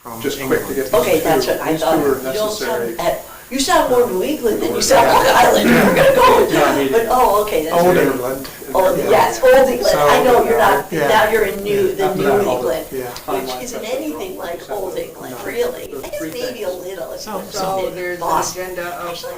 from Just England. quick to get Okay, these two. that's what I These thought. two are You don't necessary. sound, you sound more New England than you sound Long Island. We're gonna go with that. But, oh, okay, that's Old right. England. Oh, Yeah. yes, Old England. So, I know you're not, yeah. now you're in the Up New that old, England, yeah. which isn't anything like Old England, No. really. Those I guess three maybe a things. little. It's So- So there's an Boston. agenda of, Actually,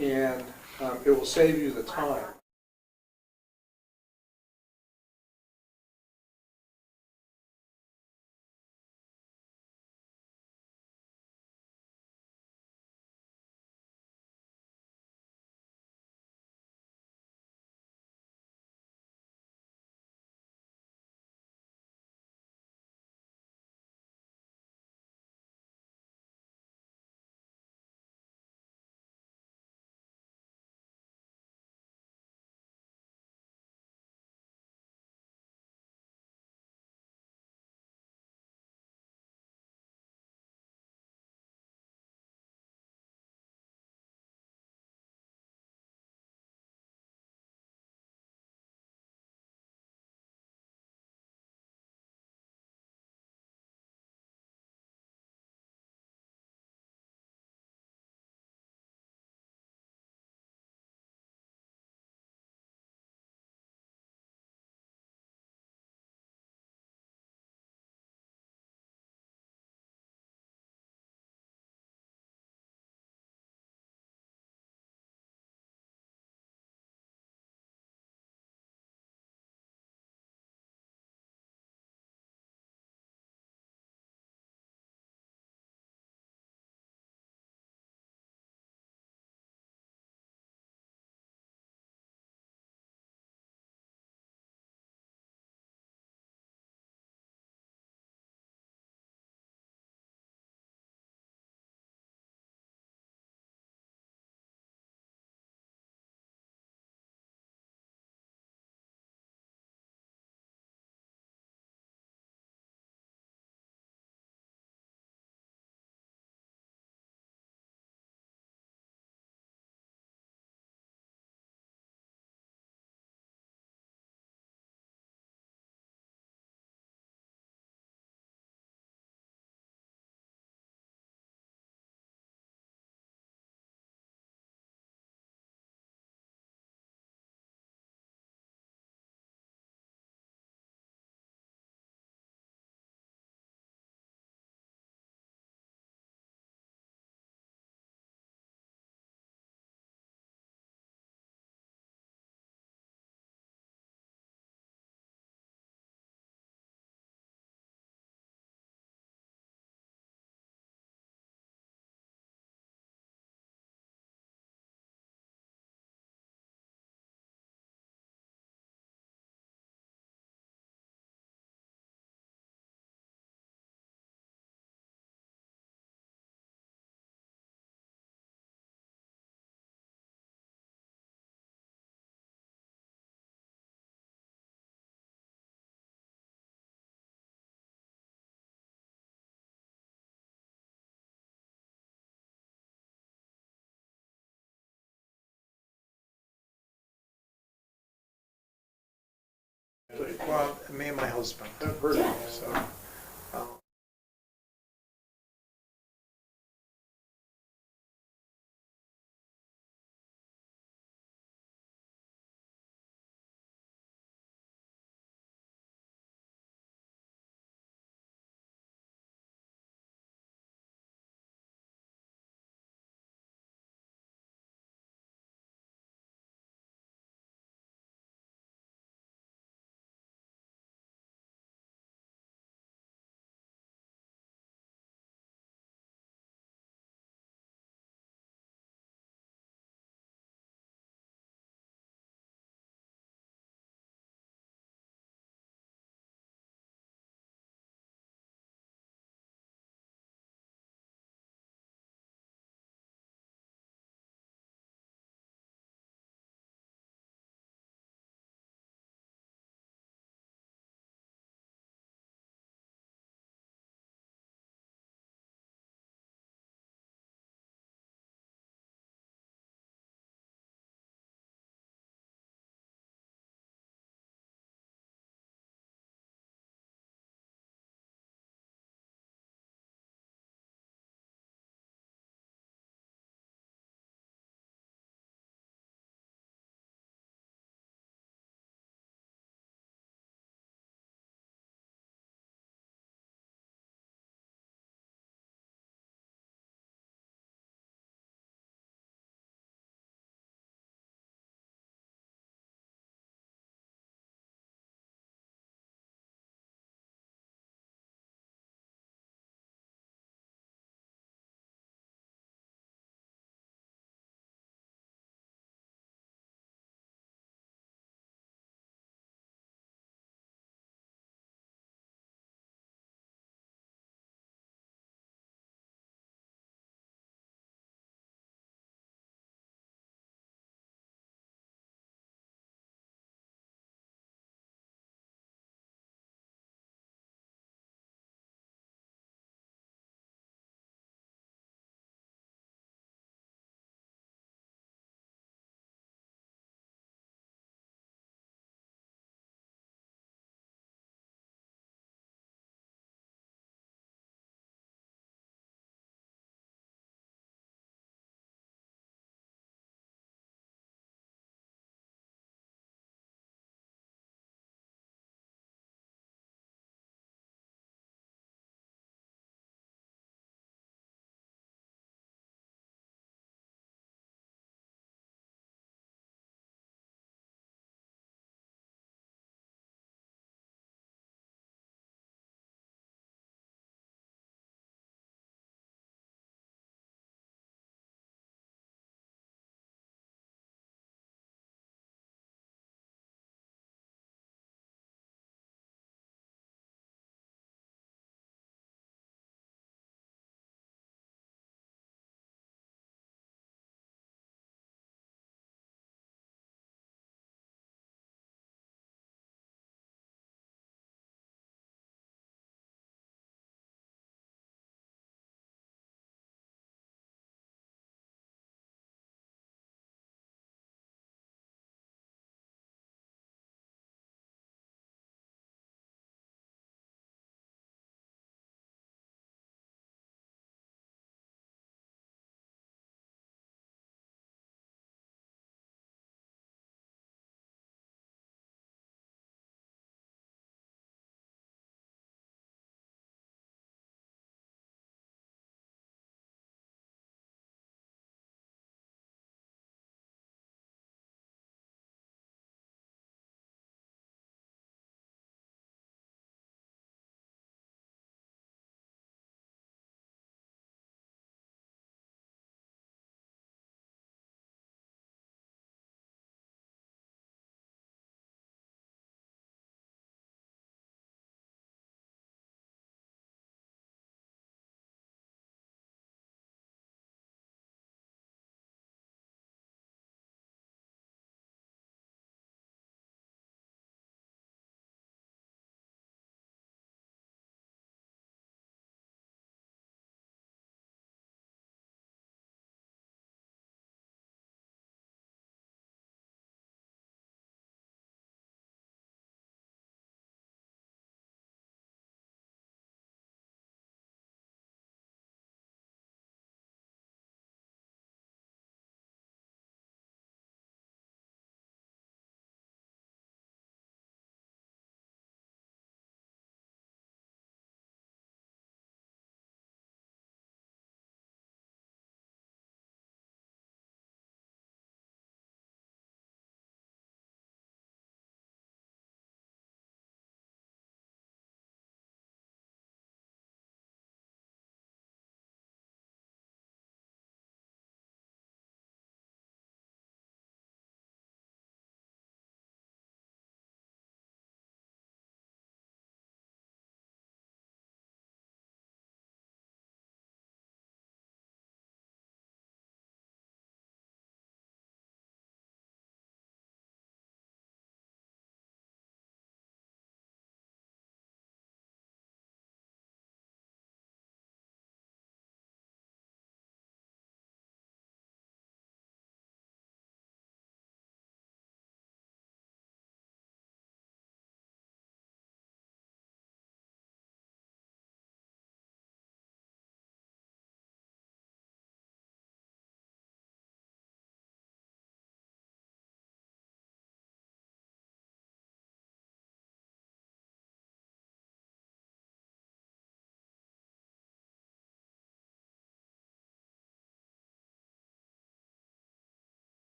And it will save you the time. Well, me and my husband, I've heard Yeah. of it. so.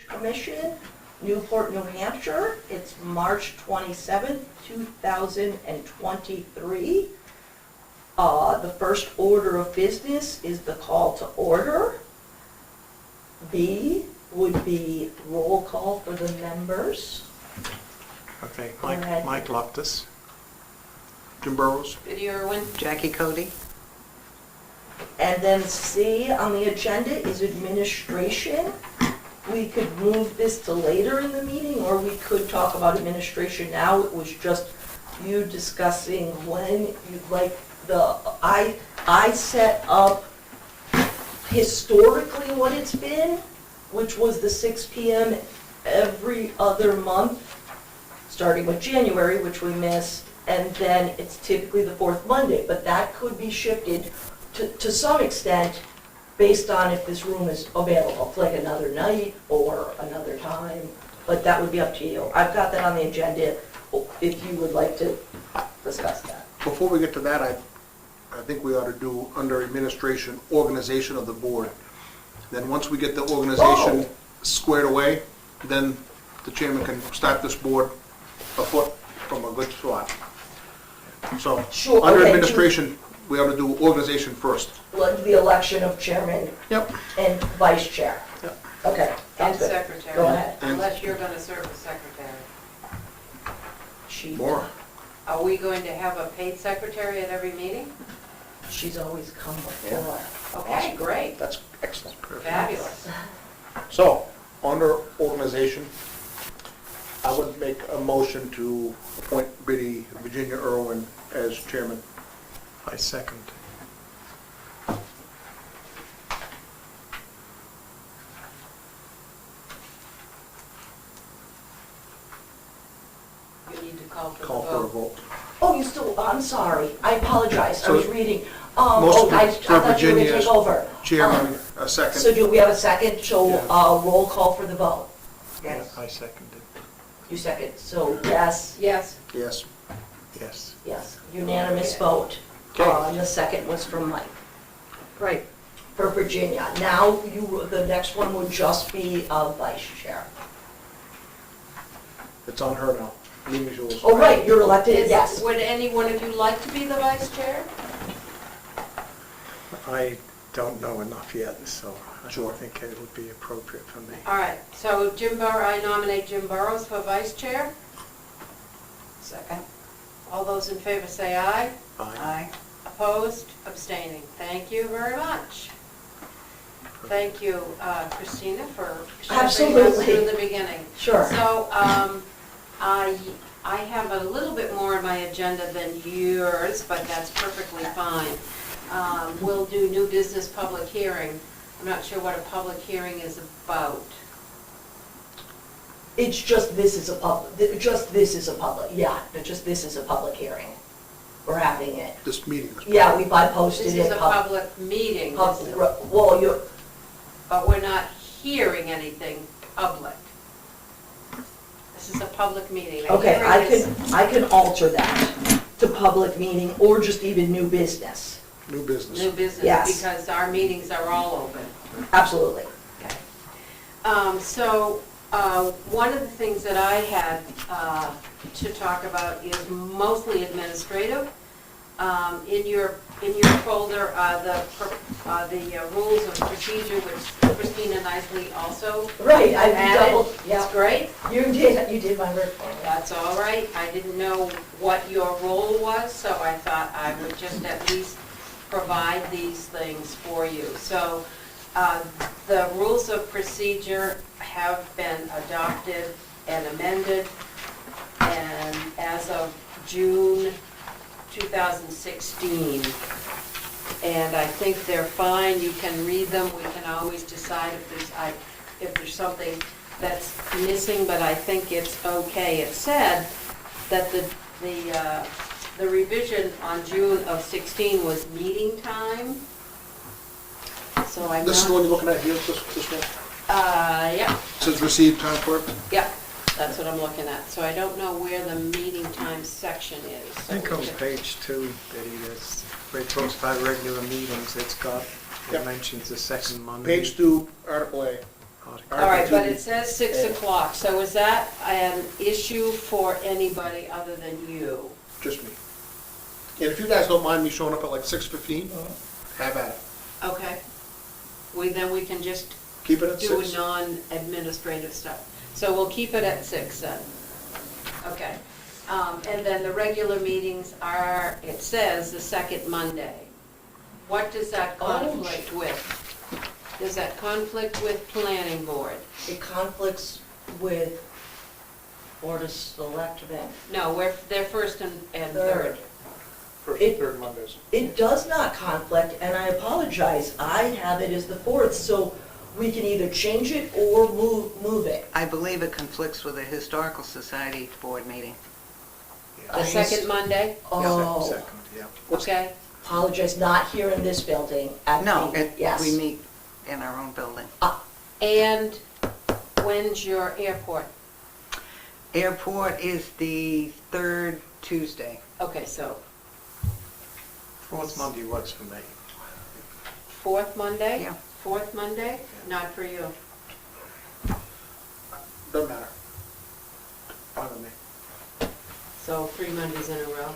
Commission, Newport, New Hampshire. It's March 27th, 2023. The first order of business is the call to order. B would be roll call for the members. Okay, Go ahead. Mike Loftus. Jim Burrows. Biddy Irwin. Jackie Cody. And then C on the agenda is administration. We could move this to later in the meeting, or we could talk about administration now. It was just you discussing when you'd like I set up historically what it's been, which was the 6 p.m. every other month, starting with January, which we missed, and then it's typically the fourth Monday, but that could be shifted to some extent based on if this room is available, like another night or another time, but that would be up to you. I've got that on the agenda if you would like to discuss that. Before we get to that, I think we ought to do, under administration, organization of the board. Then once we get the organization squared away, then the chairman can start this board afoot from a good spot. So, Sure, under okay. administration, we ought to do organization first. Like the election of chairman Yep. and vice chair. Yep. Okay, And sounds good. secretary. Go ahead. Unless you're going to serve as secretary. More. Are we going to have a paid secretary at every meeting? She's always come before. Okay, great. That's excellent. Fabulous. So, under organization, I would make a motion to appoint Biddy Virginia Irwin as chairman. I second. You need to call for the Call for a vote. vote. Oh, you still, I'm sorry, I apologize, I So, was reading. most I of thought it you were for gonna Virginia take is over. Chairman, a So second. do we have a second, so, Yeah. roll call for the vote? Yes. I seconded. You second, so yes, Yes. Yes. Yes. yes, unanimous vote. Okay. And the second was from Mike, Right. for Virginia. Now, the next one would just be vice chair. It's on her now. Name is yours. Oh, right, you're elected, yes. Would any one of you like to be the vice chair? I don't know enough yet, so I Sure. don't think it would be appropriate for me. All right, so I nominate Jim Burrows for vice chair. Second. All those in favor say aye. Aye. Opposed, abstaining. Thank you very much. Thank you, Christina, for shepherding us Absolutely. through the beginning. Sure. So, I have a little bit more on my agenda than yours, but that's perfectly fine. We'll do new business public hearing. I'm not sure what a public hearing is about. It's just this is a public, yeah, just this is a public hearing. We're having it. This meeting is. Yeah, I posted This it. is a public meeting, Well, but we're not hearing anything public. This is a public meeting. A okay, hearing is- I can alter that to public meeting or just even new business. New business. New business, Yes. because our meetings are all open. Absolutely. Okay. One of the things that I had to talk about is mostly administrative. In your folder are the rules of procedure, which Christina nicely also Right, I added. doubled, It's yeah, great. you did my work for me. That's all right. I didn't know what your role was, so I thought I would just at least provide these things for you. So the rules of procedure have been adopted and amended, and as of June 2016. And I think they're fine. You can read them. We can always decide if there's something that's missing, but I think it's okay. It said that the revision on June of 16 was meeting time. So I'm This is the one not, you're looking at here, this one? yeah, It says received time clerk. yeah, that's what I'm looking at. So I don't know where the meeting time section is. I think on page 2, Betty, that's where it talks about regular meetings, it Yep. mentions the second Monday. Page 2, Article A. Article All right, but it says 6 o'clock, so is that an issue for anybody other than you? Just me. And if you guys don't mind me showing up at like 6:15, have at it. Okay. Then we can just Keep it at do 6. non-administrative stuff. So we'll keep it at 6 then. Okay. And then the regular meetings are, it says, the second Monday. What does that conflict with? Does that conflict with planning board? It conflicts with Board of Selectmen. No, they're first and third. First It- and third Mondays. It does not conflict, and I apologize, I have it as the 4th, so we can either change it or move it. I believe it conflicts with the Historical Society board meeting. The second Monday? Oh, Second, yeah. Okay. apologize, not here in this building, at No, the, yes. we meet in our own building. And when's your airport? Airport is the third Tuesday. Okay, so Fourth Monday works for me. fourth Monday? Yeah. Fourth Monday? Not for you. Doesn't matter. Fine with me. So 3 Mondays in a row?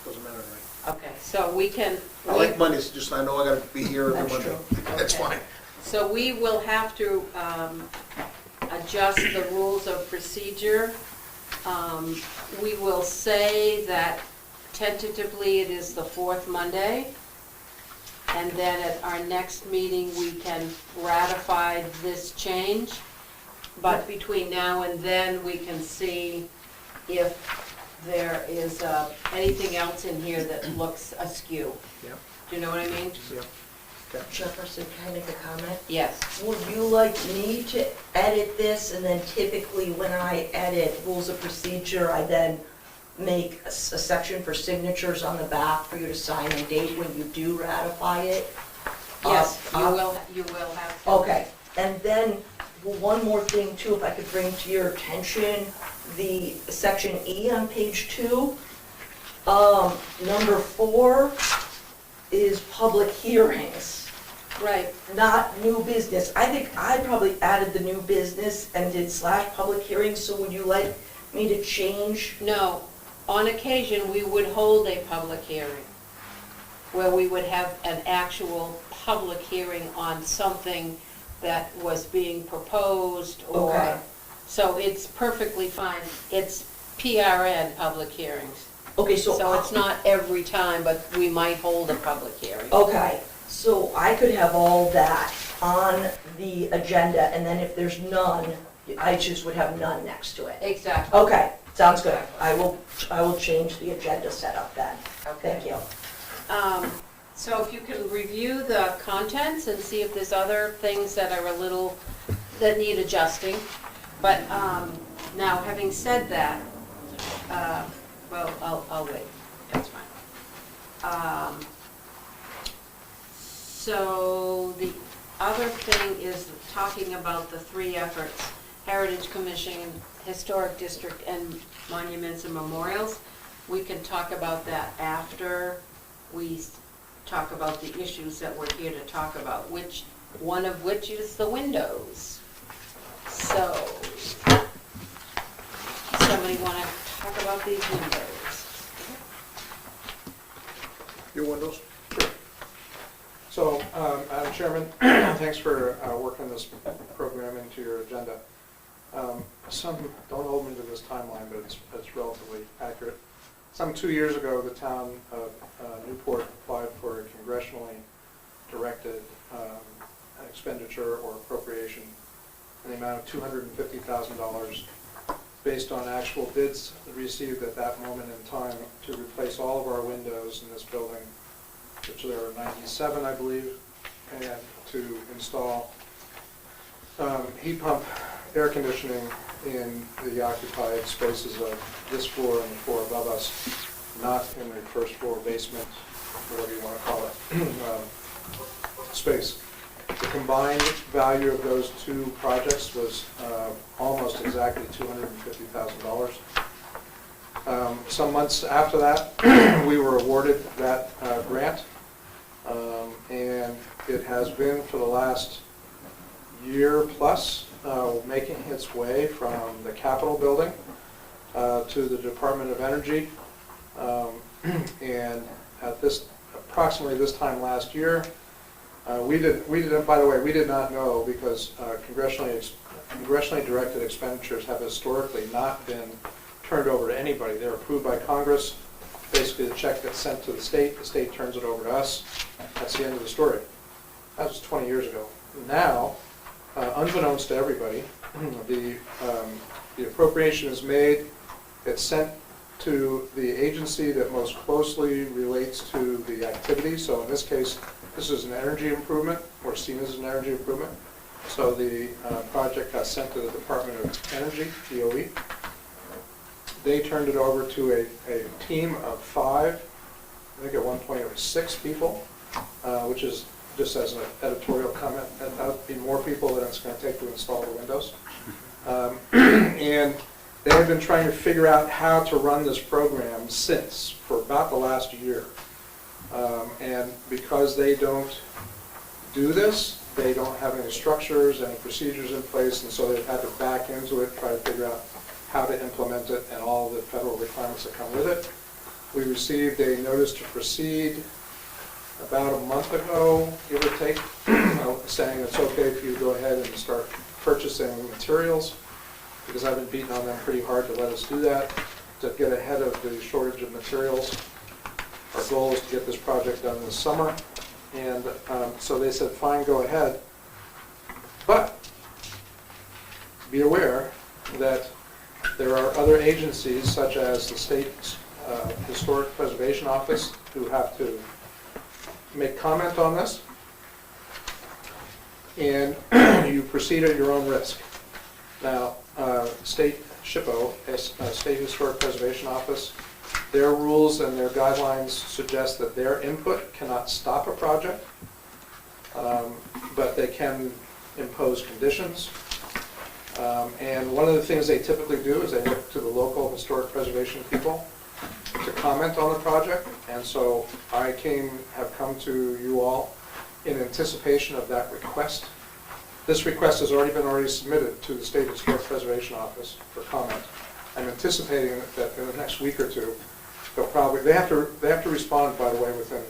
Doesn't matter to me. Okay, so we can. I like Mondays, just I know I gotta be here every That's Monday. true. That's Okay. fine. So we will have to adjust the rules of procedure. We will say that tentatively it is the fourth Monday. And then at our next meeting, we can ratify this change. But between now and then, we can see if there is anything else in here that looks askew. Yep. Do you know what I mean? Yep. Jefferson, can I make a comment? Yes. Would you like me to edit this, and then typically when I edit rules of procedure, I then make a section for signatures on the back for you to sign and date when you do ratify it? Yes, you Uh, will have to. Okay, and then one more thing too, if I could bring to your attention, the section E on page 2, number 4 is public hearings, Right, not new business. I think I probably added the new business and did / public hearings, so would you like me to change? no, on occasion, we would hold a public hearing where we would have an actual public hearing on something that was being proposed or, Okay. so it's perfectly fine. It's PRN, public hearings. Okay, so. So it's not every time, but we might hold a public hearing. Okay, so I could have all that on the agenda, and then if there's none, I just would have none next to it. Exactly. Okay, sounds good. I will change the agenda setup then. Thank you. So if you can review the contents and see if there's other things that are that need adjusting. But now, having said that, well, I'll wait, that's fine. So the other thing is talking about the 3 efforts, Heritage Commission, Historic District, and Monuments and Memorials. We can talk about that after we talk about the issues that we're here to talk about, one of which is the windows. So, somebody want to talk about these windows? Your windows? So, Madam Chairman, thanks for working this program into your agenda. Some, don't hold me to this timeline, but it's relatively accurate. Some 2 years ago, the town of Newport applied for a congressionally directed expenditure or appropriation in the amount of $250,000 based on actual bids received at that moment in time to replace all of our windows in this building, which there are 97, I believe, and to install heat pump air conditioning in the occupied spaces of this floor and the floor above us, not in the first floor basement, whatever you want to call it, space. The combined value of those 2 projects was almost exactly $250,000. Some months after that, we were awarded that grant, and it has been for the last year plus, making its way from the Capitol building to the Department of Energy. And at approximately this time last year, we did, by the way, we did not know because congressionally directed expenditures have historically not been turned over to anybody. They're approved by Congress. Basically, the check gets sent to the state turns it over to us. That's the end of the story. That was 20 years ago. Now, unbeknownst to everybody, the appropriation is made, it's sent to the agency that most closely relates to the activity. So in this case, this is an energy improvement, or seen as an energy improvement. So the project got sent to the Department of Energy, DOE. They turned it over to a team of 5, I think at one point it was 6 people, which is, just as an editorial comment, that would be more people than it's going to take to install the windows. And they have been trying to figure out how to run this program for about the last year. And because they don't do this, they don't have any structures, any procedures in place, and so they've had to back into it, try to figure out how to implement it and all the federal requirements that come with it. We received a notice to proceed about a month ago, give or take, saying it's okay if you go ahead and start purchasing materials, because I've been beating on them pretty hard to let us do that, to get ahead of the shortage of materials. Our goal is to get this project done this summer, and so they said, fine, go ahead. But be aware that there are other agencies, such as the State Historic Preservation Office, who have to make comment on this, and you proceed at your own risk. Now, State SHPO, State Historic Preservation Office, their rules and their guidelines suggest that their input cannot stop a project, but they can impose conditions. And one of the things they typically do is they look to the local historic preservation people to comment on the project, and so I have come to you all in anticipation of that request. This request has already been submitted to the State Historic Preservation Office for comment. I'm anticipating that in the next week or two, they have to respond, by the way, within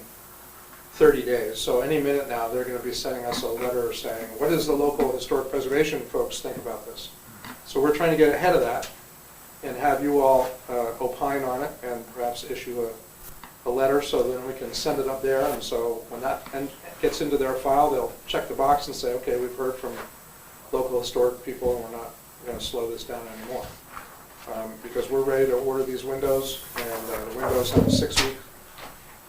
30 days. So any minute now, they're going to be sending us a letter saying, what does the local historic preservation folks think about this? So we're trying to get ahead of that and have you all opine on it and perhaps issue a letter so then we can send it up there. And so when that gets into their file, they'll check the box and say, okay, we've heard from local historic people and we're not going to slow this down anymore. Because we're ready to order these windows, and the windows have a 6-week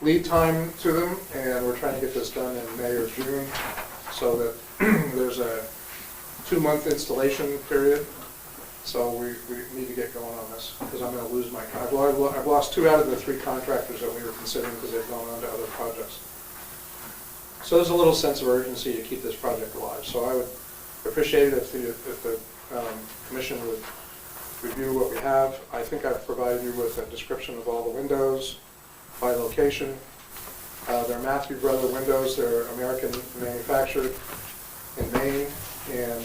lead time to them, and we're trying to get this done in May or June so that there's a 2-month installation period. So we need to get going on this, because I'm going to lose my contract. I've lost 2 out of the 3 contractors that we were considering because they've gone on to other projects. So there's a little sense of urgency to keep this project alive. So I would appreciate it if the commission would review what we have. I think I've provided you with a description of all the windows by location. They're Matthew Brother windows. They're American manufactured in Maine, and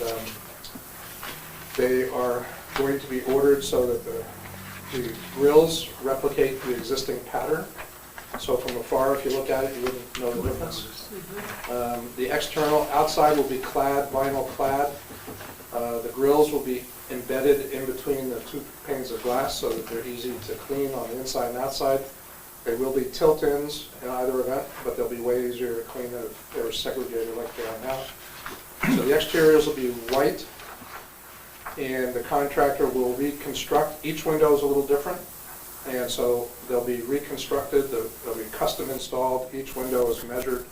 they are going to be ordered so that the grills replicate the existing pattern. So from afar, if you look at it, you wouldn't know the difference. The external outside will be clad, vinyl clad. The grills will be embedded in between the 2 panes of glass so that they're easy to clean on the inside and outside. They will be tilt-ins in either event, but they'll be way easier to clean if they were segregated like they are now. So the exteriors will be white, and the contractor will reconstruct. Each window is a little different, and so they'll be reconstructed. They'll be custom installed. Each window is measured.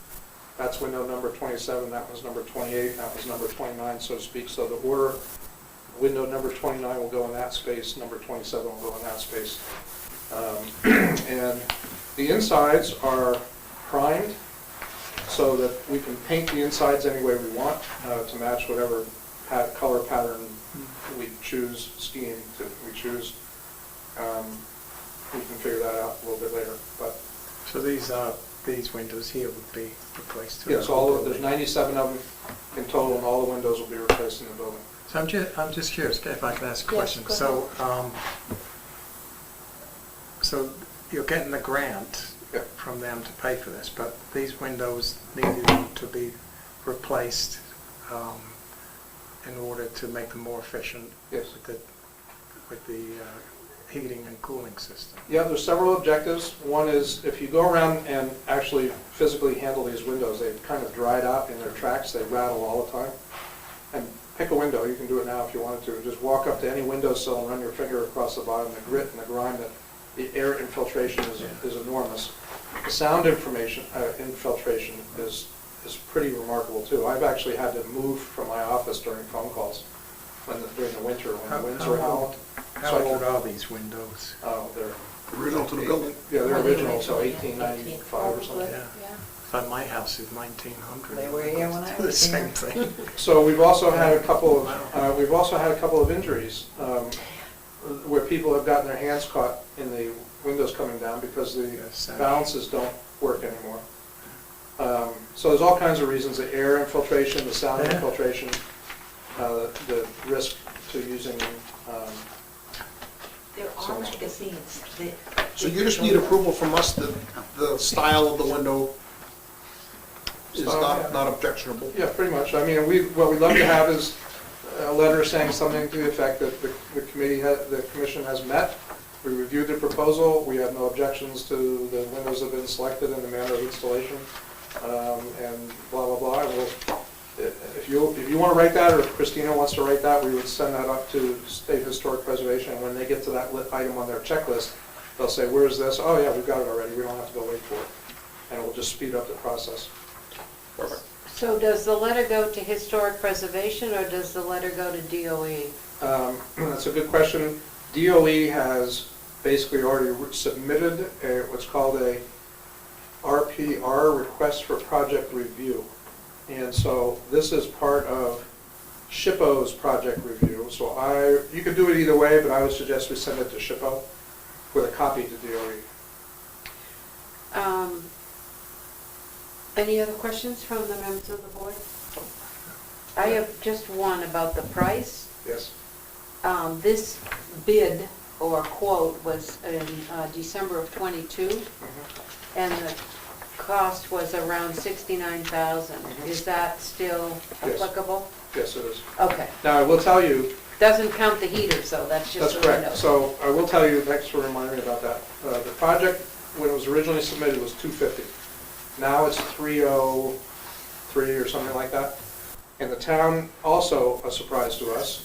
That's window number 27, that was number 28, that was number 29, so to speak. So the order, window number 29 will go in that space, number 27 will go in that space. And the insides are primed so that we can paint the insides any way we want to match whatever color pattern we choose, scheme we choose. We can figure that out a little bit later. But So these these windows here would be replaced too. Yes, there's 97 of them in total, and all the windows will be replaced in the building. So I'm just curious, if I can ask a Yes, question. go So you're getting the grant Yeah. from them to pay for this, but these windows needed to be replaced in order to make them more efficient Yes. with the heating and cooling system. Yeah, there's several objectives. One is if you go around and actually physically handle these windows, they've kind of dried out in their tracks, they rattle all the time. And pick a window, you can do it now if you wanted to, just walk up to any windowsill and run your finger across the bottom, the grit and the grime, that the air infiltration is enormous. The sound infiltration is pretty remarkable too. I've actually had to move from my office during phone calls during the winter when the winds are howling. How old are these windows? Oh, they're Original to the building. Yeah, they're original, so 1895 or something. Yeah. But my house is 1900. They were here when I Do the was same here. thing. So we've also had a couple of injuries where people have gotten their hands caught in the windows coming down because the Yes, balances don't work anymore. So there's all kinds of reasons: the air infiltration, the sound Yeah. infiltration, the risk to using. There are magazines that. So you just need approval from us that the style of the window is not objectionable. Yeah, pretty much. I mean, what we'd love to have is a letter saying something to the effect that the commission has met. We reviewed the proposal, we have no objections to the windows that have been selected and the manner of installation, and blah, blah, blah. And if you want to write that, or if Christina wants to write that, we would send that up to State Historic Preservation, and when they get to that item on their checklist, they'll say, where's this? Oh, yeah, we've got it already, we don't have to go wait for it. And it will just speed up the process. Perfect. So does the letter go to Historic Preservation, or does the letter go to DOE? That's a good question. DOE has basically already submitted what's called a RPR, Request for Project Review. And so this is part of SHPO's project review. So you could do it either way, but I would suggest we send it to SHPO with a copy to DOE. Any other questions from the members of the board? I have just one about the price. Yes. This bid or quote was in December of '22, and the cost was around $69,000. Is that still Yes. applicable? Yes, it is. Okay. Now, I will tell you, Doesn't count the heaters, though, that's just that's the correct. windows. So I will tell you, thanks for reminding me about that. The project, when it was originally submitted, was $250. Now it's $303 or something like that. And the town, also a surprise to us,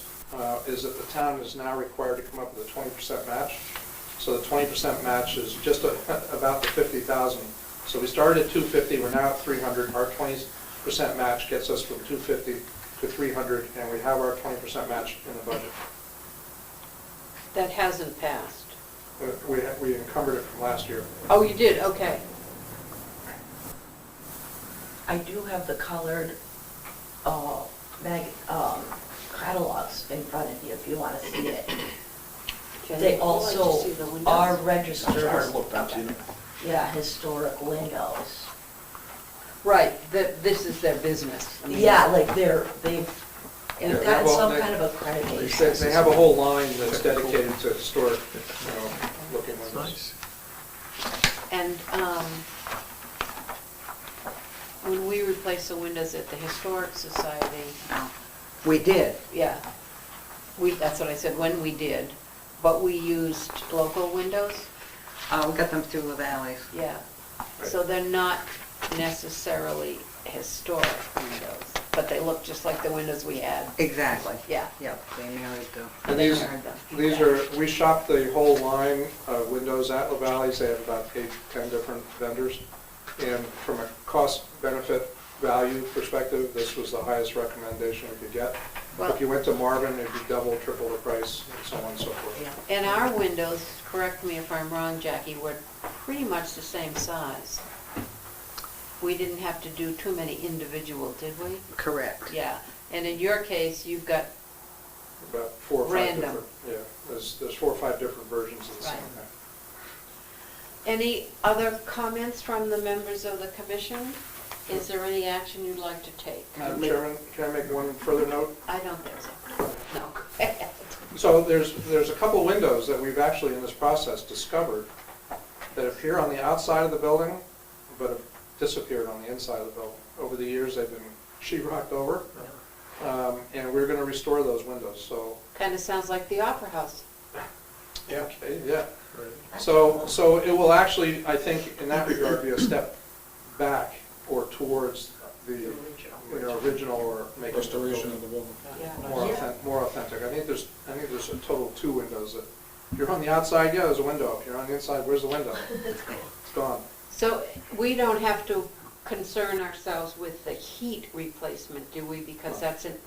is that the town is now required to come up with a 20% match. So the 20% match is just about the $50,000. So we started at $250, we're now at $300. Our 20% match gets us from $250 to $300, and we have our 20% match in the budget. That hasn't passed. We encumbered it from last year. Oh, you did, okay. I do have the colored catalogs in front of you if you want to see it. Jenny, They would you like to also see the windows? are registered. Sorry, I looked at you. Yeah, historic windows. Right, this is their business. I mean, Yeah, like they've Yeah, got well, some they- kind of accreditation. They have a whole line that's dedicated to historic, looking It's windows. nice. And when we replaced the windows at the Historic Society, We did. yeah, that's what I said, when we did, but we used local windows, We got them through the valleys. yeah. So they're not necessarily historic windows, but they look just like the windows we had, Exactly. yeah. Yep, they married the. And They these, mirrored them. these are, we shopped the whole line of windows at La Valley's. They have about 8, 10 different vendors. And from a cost benefit value perspective, this was the highest recommendation we could get. Well- If you went to Marvin, it'd be double, triple the price, and so on and so forth. Yeah. And our windows, correct me if I'm wrong, Jackie, were pretty much the same size. We didn't have to do too many individual, did we? Correct. Yeah, and in your case, you've got, About 4 or 5 Random. different, yeah, there's 4 or 5 different versions of the same Right. thing. Any other comments from the members of the commission? Is there any action you'd like to take? Madam Chairman, can I make one further note? I don't think so. No. Go ahead. So there's a couple windows that we've actually in this process discovered that appear on the outside of the building, but have disappeared on the inside of the building. Over the years, they've been sheetrocked over, and we're gonna restore those windows, so. Kind of sounds like the Opera House. Yeah. Okay, yeah. So it will actually, I think, in that regard, be a step back or towards the, original or make it Restoration of the building. Yeah. more authentic. I think there's a total of 2 windows that, if you're on the outside, yeah, there's a window. If you're on the inside, where's the window? It's gone. So we don't have to concern ourselves with the heat replacement, do we? Because that's an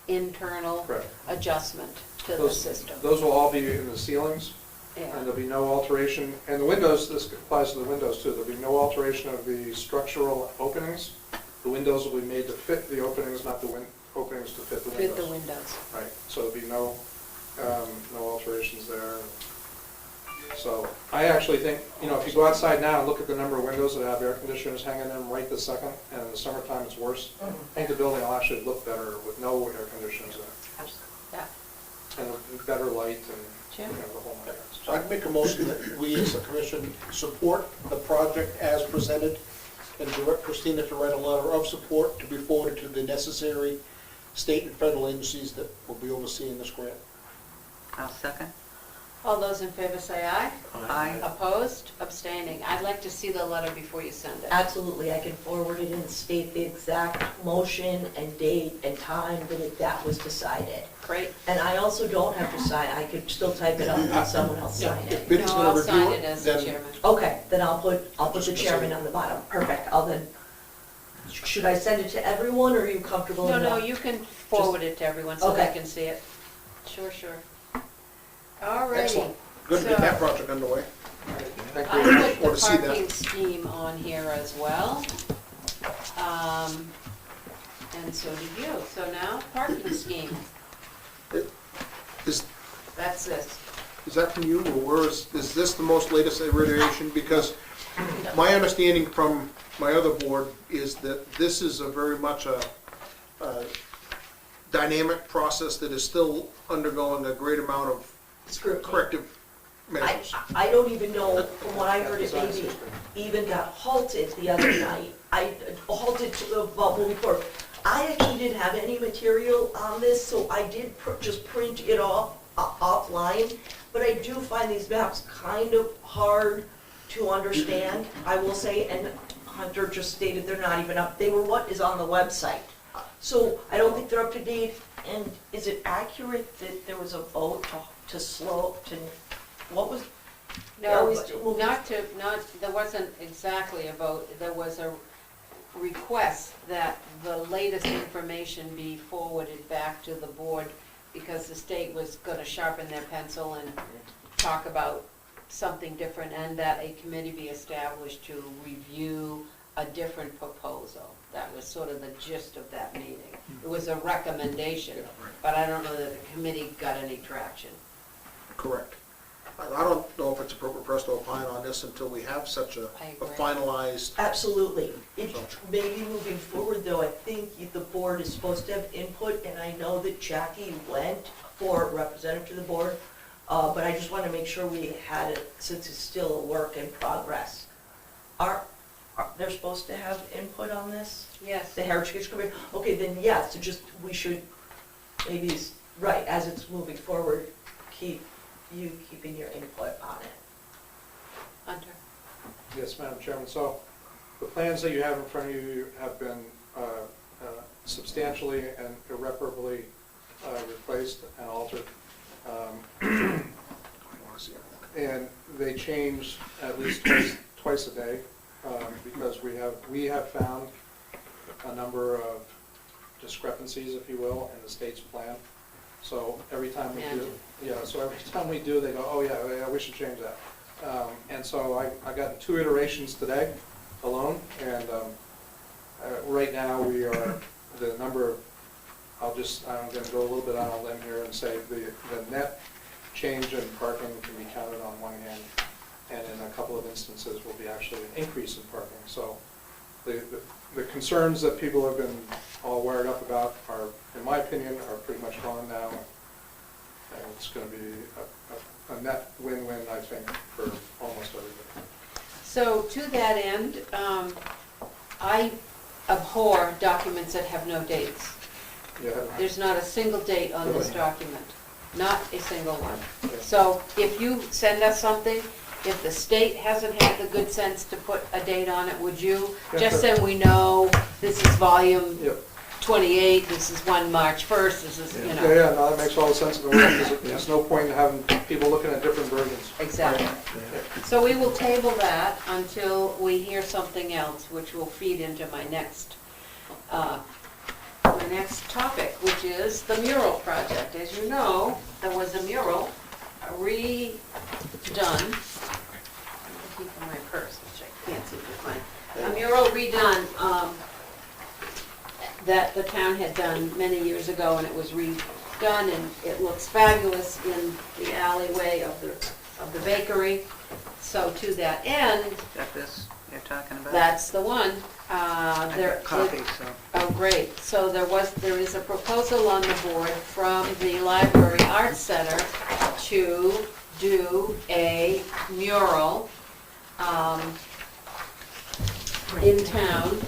internal Correct. adjustment to the Those- system. Those will all be in the ceilings, and Yeah. there'll be no alteration. And the windows, this applies to the windows too, there'll be no alteration of the structural openings. The windows will be made to fit the openings, not the openings to fit the windows. Fit the windows. Right, so there'll be no alterations there. So I actually think, if you go outside now and look at the number of windows that have air conditioners hanging in them right this second, and in the summertime it's worse, I think the building will actually look better with no air conditioners in it, Yeah. and better light and, Jim? the whole nine yards. So I'd make a motion that we as a commission support the project as presented and direct Christina to write a letter of support to be forwarded to the necessary state and federal agencies that will be overseeing this grant. I'll second. All those in favor say aye. Aye. Opposed? Abstaining. I'd like to see the letter before you send it. Absolutely, I can forward it and state the exact motion and date and time that was decided. Great. And I also don't have to sign, I could still type it up and someone else sign If it. Biddy's No, gonna I'll review sign it as the then chairman. Okay, then I'll put the chairman on the bottom. Perfect, I'll then, should I send it to everyone, or are you comfortable? No, enough? you can forward it to everyone so they Okay. can see it. Sure, sure. All righty. Excellent. Good to get that project underway. Thank I you. put Or the to see that. parking scheme on here as well. And so did you. So now, parking scheme. Is, That's this. is that from you, or where is this the most latest iteration? Because my understanding from my other board is that this is a very much a dynamic process that is still undergoing a great amount of Scrutiny. corrective measures. I don't even know, from what I heard, it maybe even got halted the other night. I halted to about when we first. I actually didn't have any material on this, so I did just print it off offline. But I do find these maps kind of hard to understand, I will say, and Hunter just stated they're not even up, they were what is on the website. So I don't think they're up to date, and is it accurate that there was a vote to slow, to, what was? No, Always but there wasn't exactly a vote. There was a request that the latest information be forwarded back to the board because the state was gonna sharpen their pencil and talk about something different, and that a committee be established to review a different proposal. That was sort of the gist of that meeting. It was a recommendation, but I don't know that the committee got any traction. Correct. I don't know if it's appropriate for us to opine on this until we have such a I agree. finalized, Absolutely. It, maybe moving forward, though, I think the board is supposed to have input, and I know that Jackie went for representative to the board, but I just want to make sure we had it, since it's still a work in progress. They're supposed to have input on this? Yes. The Heritage Committee? Okay, then yes, we should, maybe, right, as it's moving forward, keeping your input on it. Hunter? Yes, Madam Chairman. So the plans that you have in front of you have been substantially and irreparably replaced and altered. And they change at least twice a day because we have found a number of discrepancies, if you will, in the state's plan. So every time we do, they go, oh yeah, we should change that. And so I got 2 iterations today alone, and right now we are, the number, I'm gonna go a little bit on a limb here and say the net change in parking can be counted on one hand. and in a couple of instances will be actually an increase in parking. So the concerns that people have been all wired up about are, in my opinion, are pretty much gone now. And it's going to be a net win-win, I think, for almost everybody. So to that end, I abhor documents that have no dates. Yeah. There's not a single date on this Really? document, not a single one. Yeah. So if you send us something, if the state hasn't had the good sense to put a date on it, would you? Yeah, Just sure. so we know, this is volume Yep. 28, this is one March 1st, this is, you Yeah, know. yeah, no, that makes all the sense in the world, because there's no point in having people looking at different versions. Exactly. So we will table that until we hear something else, which will feed into my next topic, which is the mural project. As you know, there was a mural redone. I'm looking for my purse, which I can't seem to find. A mural redone that the town had done many years ago, and it was redone, and it looks fabulous in the alleyway of the bakery. So to that end, Is that this you're talking about? that's the one. I There- got copies, so. Oh, great. So there is a proposal on the board from the Library Arts Center to do a mural in town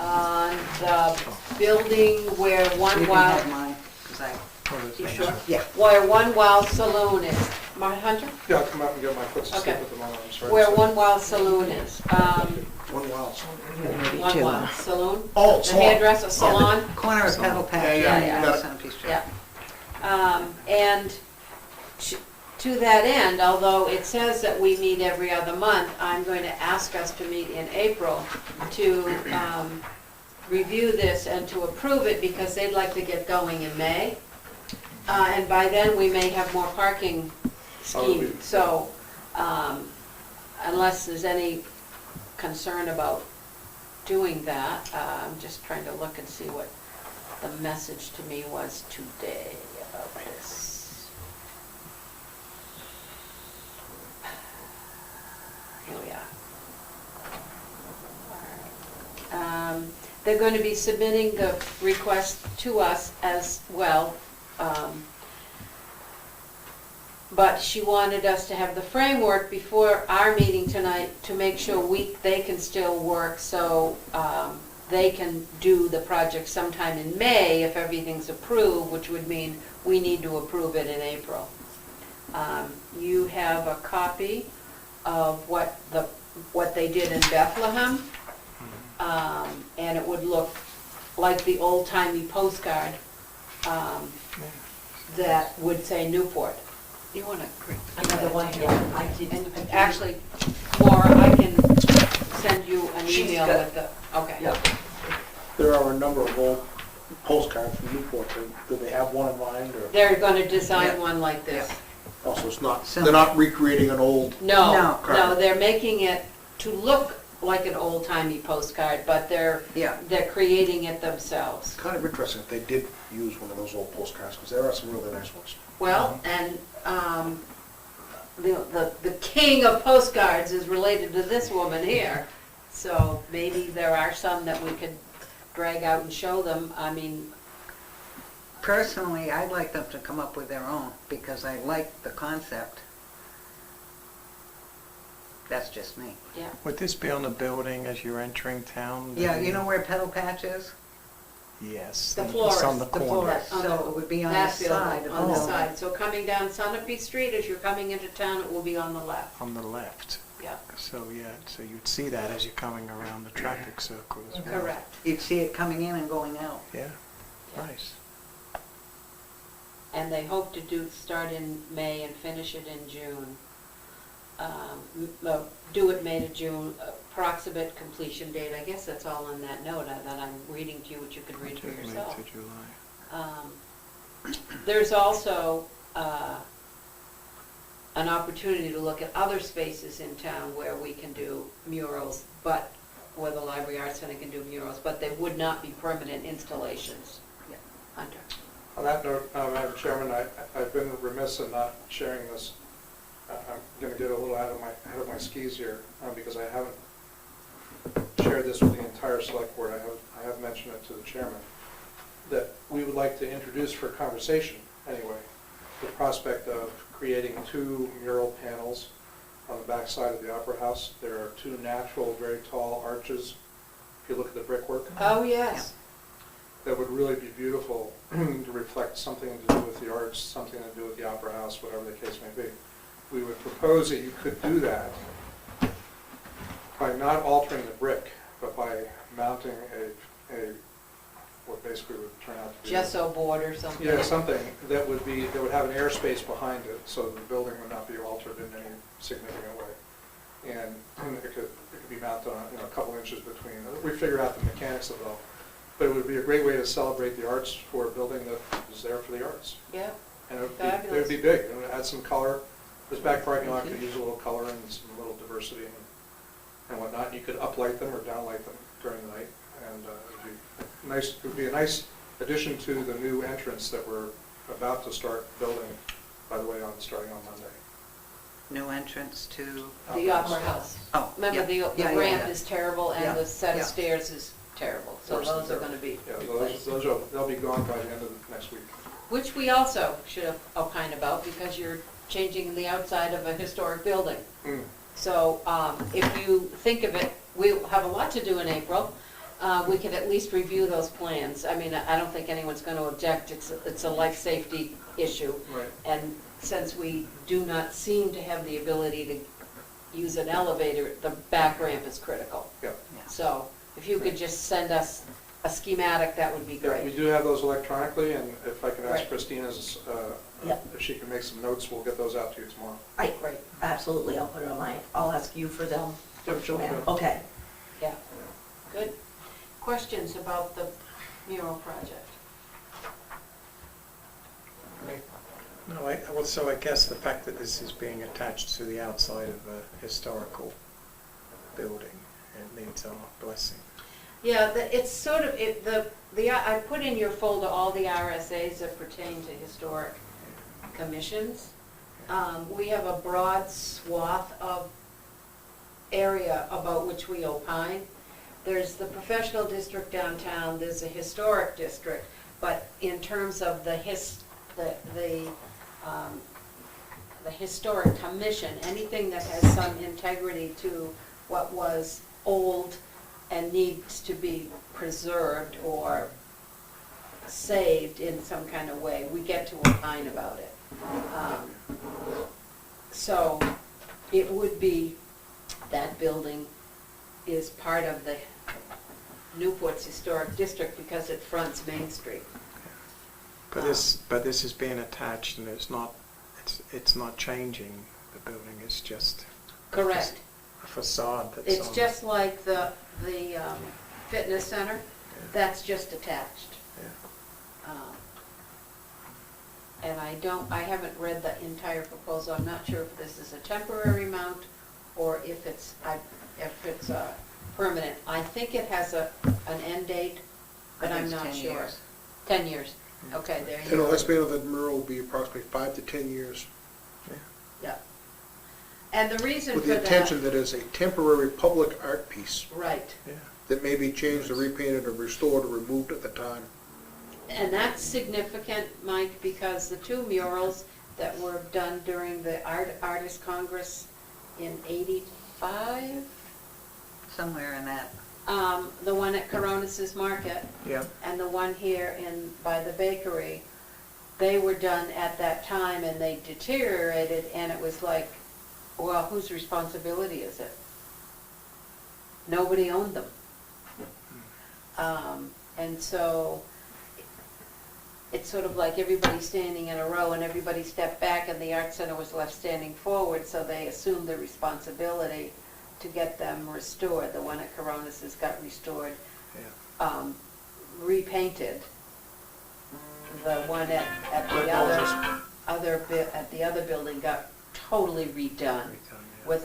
on the building where You One can Wild, have mine, 'cause I, you sure? yeah. Where One Wild Saloon is. Mark Hunter? Yeah, I'll come out and get my foot to Okay. sleep at the moment, I'm sorry. Where One Wild Saloon is. One wild. One Wild Saloon? Oh, The salon. hairdresser salon? Corner of Pedal Patch. Yeah, yeah. Got it. Sunapee Street. Yeah. And to that end, although it says that we meet every other month, I'm going to ask us to meet in April to review this and to approve it, because they'd like to get going in May. And by then, we may have more parking schemes. So unless there's any concern about doing that, I'm just trying to look and see what the message to me was today about this. Here we are. All right. They're going to be submitting the request to us as well. But she wanted us to have the framework before our meeting tonight to make sure they can still work, so they can do the project sometime in May if everything's approved, which would mean we need to approve it in April. You have a copy of what they did in Bethlehem, and it would look like the old-timey postcard that would say Newport. You want to? Another one, yeah, I did. And actually, Maura, I can send you an She's email got- with the, okay. Yeah. There are a number of old postcards from Newport. Do they have one in mind, or? They're gonna design one like this. Also, it's not, So- they're not recreating an old, No, No. no, they're making it to look like an old-timey postcard, but they're Yeah. creating it themselves. kind of interesting if they did use one of those old postcards, because there are some really nice ones. Well, and the king of postcards is related to this woman here, so maybe there are some that we could drag out and show them. I mean, Personally, I'd like them to come up with their own, because I like the concept. That's just me. yeah. Would this be on the building as you're entering town? Yeah, you know where Pedal Patch is? Yes. The It's florist, on the The corner. florist, On so the- it would be on the That building, side of the on the building. side. So coming down Sunapee Street, as you're coming into town, it will be on the left. On the left. Yeah, So, yeah, so you'd see that as you're coming around the traffic circle as well. correct. You'd see it coming in and going out. Yeah, Yeah. nice. And they hope to start in May and finish it in June. Do it May to June, approximate completion date. I guess that's all in that note that I'm reading to you, which you could read for May yourself. to July. There's also an opportunity to look at other spaces in town where we can do murals, but where the Library Arts Center can do murals, but they would not be permanent installations. Hunter? On that note, Madam Chairman, I've been remiss in not sharing this I'm going to get a little ahead of my skis here, because I haven't shared this with the entire select board. I have mentioned it to the chairman, that we would like to introduce for conversation, anyway, the prospect of creating 2 mural panels on the back side of the Opera House. There are 2 natural, very tall arches, if you look at the brickwork, Oh, yes. that would really be beautiful to reflect something to do with the arts, something to do with the Opera House, whatever the case may be. We would propose that you could do that by not altering the brick, but by mounting a what basically would turn out to be... Gesso board or something. Yeah, something that would have an airspace behind it, so the building would not be altered in any significant way. And it could be mounted on, a couple inches between. We figure out the mechanics of it all. But it would be a great way to celebrate the arts for a building that is there for the arts. Yeah, And it would Fabulous. be big. It would add some color. This back parking lot could use a little color and some little diversity and whatnot. You could uplight them or downlight them during the night. And it would be a nice addition to the new entrance that we're about to start building, by the way, starting on Monday. New entrance to, the Opera House. oh, Remember, the yeah, yeah, ramp yeah. is terrible and Yeah, the set of yeah. stairs is terrible. So Worse those than are going to be Yeah, replaced. they'll be gone by the end of next week. Which we also should have opined about because you're changing the outside of a historic building. Mm. So if you think of it, we'll have a lot to do in April. We could at least review those plans. I mean, I don't think anyone's going to object. It's a life safety issue. Right. And since we do not seem to have the ability to use an elevator, the back ramp is critical. Yeah. So if you could just send us a schematic, that would be Yeah, we great. do have those electronically, and if I can ask Right. Christina's, Yeah. if she can make some notes, we'll get those out to you tomorrow. Great. Absolutely, I'll put it on I'll ask you for them, for Yep, Joanne. okay. Okay. Yeah, good. Questions about the mural project? No, I guess the fact that this is being attached to the outside of a historical building, it needs our blessing. Yeah, it's sort of, I put in your folder all the RSAs that pertain to historic commissions. We have a broad swath of area about which we opine. There's the professional district downtown, there's a historic district, but in terms of the historic commission, anything that has some integrity to what was old and needs to be preserved or saved in some kind of way, we get to opine about it. So it would be, that building is part of the Newport's historic district because it fronts Main Street. But this is being attached, and it's not changing the building. It's just Correct. a facade that's It's on. just like the fitness center, that's just attached. Yeah. And I haven't read the entire proposal, I'm not sure if this is a temporary mount or if it's permanent. I think it has an end date, but I I'm think it's not 10 sure. years. 10 years, okay, there you And go. the estimate of the mural will be approximately 5 to 10 years, Yeah. And the reason with for the that. intention that it's a temporary public art piece Right. Yeah. that may be changed or repainted or restored or removed at the time. And that's significant, Mike, because the 2 murals that were done during the Artist Congress in '85, somewhere in that. the one at Coronis's Market Yeah. and the one here by the bakery, they were done at that time and they deteriorated, and it was like, well, whose responsibility is it? Nobody owned them. And so it's sort of like everybody standing in a row and everybody stepped back and the art center was left standing forward, so they assumed the responsibility to get them restored. The one at Coronis's got restored, repainted. The one at the other building got totally redone with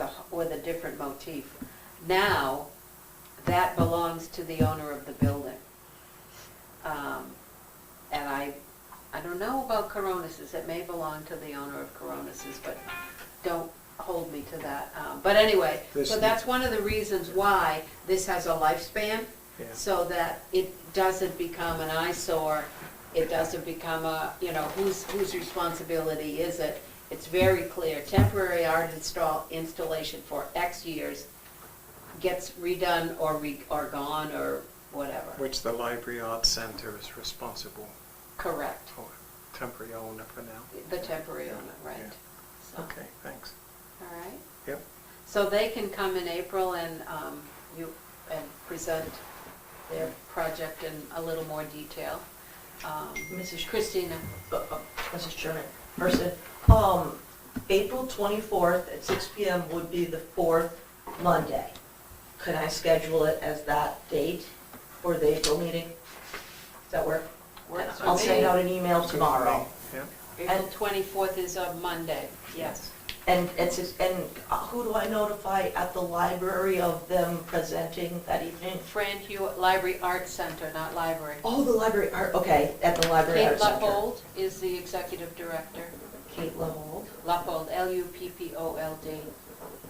a different motif. Now, that belongs to the owner of the building. And I don't know about Coronis's, it may belong to the owner of Coronis's, but don't hold me to that. But anyway, This- so that's one of the reasons why this has a lifespan, Yeah. so that it doesn't become an eyesore, it doesn't become whose responsibility is it? It's very clear, temporary art installation for X years gets redone or gone or whatever. Which the Library Arts Centre is responsible Correct, for, temporary owner for now. the temporary owner, right. Yeah. So, Okay, thanks. all right. Yep. So they can come in April and present their project in a little more detail. Mrs. Christina, Mrs. Chairman, person, April 24th at 6 PM would be the fourth Monday. Could I schedule it as that date for the April meeting? Does that work? works I'll for send me. out an email tomorrow. Yeah. April 24th is a Monday, yes. And who do I notify at the library of them presenting that evening? Fran Hewitt, Library Arts Center, not library. Oh, the library art, okay, at the library Kate art center. Luppold is the executive director. Kate Leopold. Luppold, Luppold,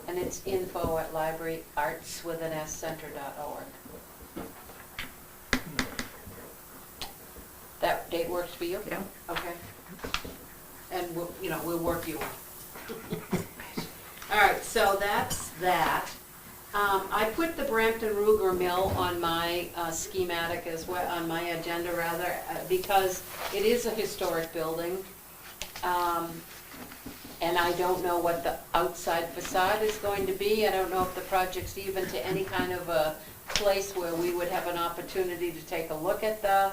and it's info@libraryarts.org. That date works for you? Yeah. Okay. And we'll work you on. All right, so that's that. I put the Brampton Ruger Mill on my schematic as well, on my agenda rather, because it is a historic building. And I don't know what the outside facade is going to be. I don't know if the project's even to any kind of a place where we would have an opportunity to take a look at the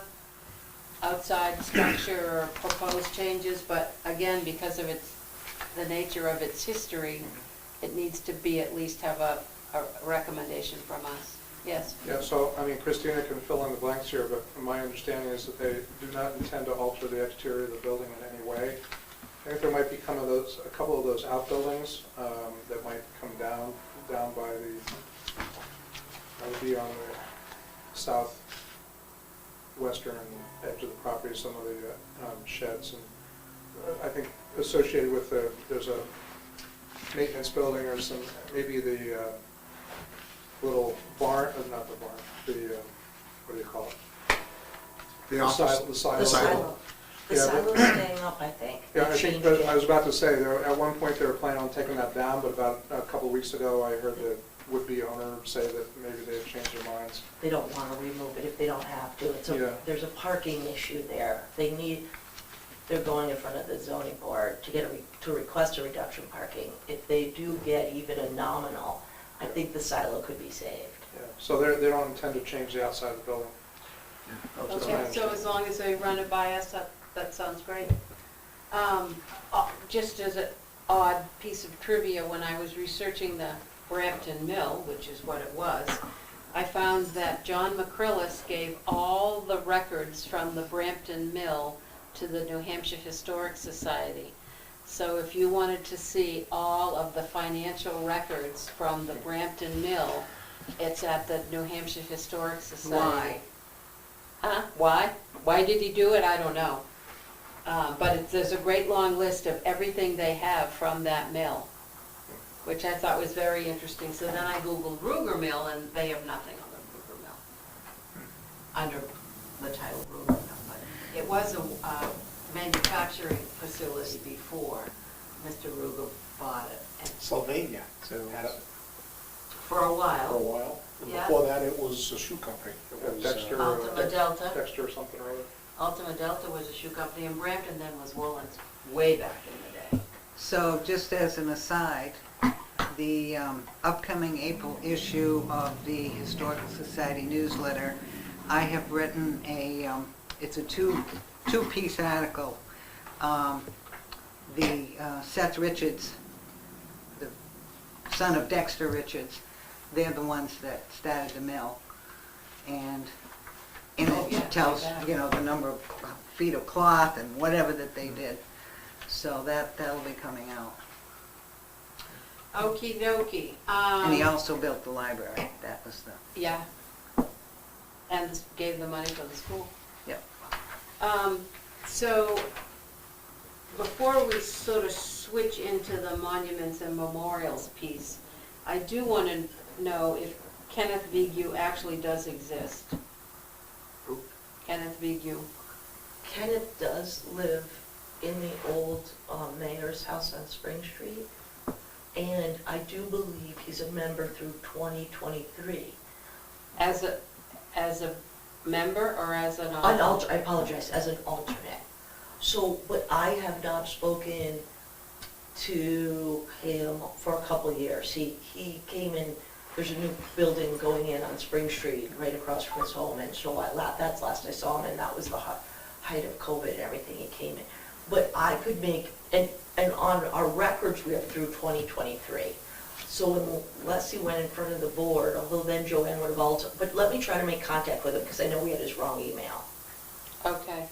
outside structure or proposed changes, but again, because of the nature of its history, it needs to be, at least have a recommendation from us. Yes? Yeah, so, Christina can fill in the blanks here, but my understanding is that they do not intend to alter the exterior of the building in any way. I think there might be a couple of those outbuildings that might come down by that would be on the southwestern edge of the property, some of the sheds, and I think associated with there's a maintenance building or maybe the little barn, not the barn, what do you call it? The office. The The silo. silo. The Yeah, silo's but- staying up, I think. Yeah, They I think, changed but it. I was about to say, at one point they were planning on taking that down, but about a couple of weeks ago, I heard the would-be owner say that maybe they had changed their minds. They don't want to remove it if they don't have to. Yeah. There's a parking issue there. They're going in front of the zoning board to request a reduction parking. If they do get even a nominal, I think the silo could be saved. Yeah, so they don't intend to change the outside of the building. That's my Okay, so as long as they run it by us, that sounds great. Just as an odd piece of trivia, when I was researching the Brampton Mill, which is what it was, I found that John McCrillis gave all the records from the Brampton Mill to the New Hampshire Historic Society. So if you wanted to see all of the financial records from the Brampton Mill, it's at the New Hampshire Historic Society. Why? Huh? Why? Why did he do it? I don't know. But there's a great long list of everything they have from that mill, which I thought was very interesting. So then I Googled Ruger Mill, and they have nothing on the Ruger Mill, under the title Ruger Mill. But it was a manufacturing facility before Mr. Ruger bought it, and Sylvania So, had it For a for a while. while. And Yeah. before that, it was a shoe company. It was, Dexter. Ultima Delta. Dexter or something or other. Ultima Delta was a shoe company, and Brampton then was Woolens, way back in the day. So just as an aside, the upcoming April issue of the Historical Society newsletter, I have written it's a two-piece article. Seth Richards, the son of Dexter Richards, they're the ones that started the mill. And in Oh, yeah, it tells, like that. the number of feet of cloth and whatever that they did. So that'll be coming out. Okey dokey. And he also built the library. That was the, Yeah. And gave the money for the school. yep. So, before we sort of switch into the monuments and memorials piece, I do want to know if Kenneth Vigue actually does exist. Who? Kenneth Vigue. Kenneth does live in the old mayor's house on Spring Street, and I do believe he's a member through 2023. As a member or as an I apologize, as an alternate. So, but I have not spoken to him for a couple of years. He came in, there's a new building going in on Spring Street, right across from his home, and so that's last I saw him, and that was the height of COVID and everything, he came in. But I could make, and on our records, we have through 2023. So unless he went in front of the board, although then Joanne would have also, but let me try to make contact with him, because I know we had his wrong email. Okay.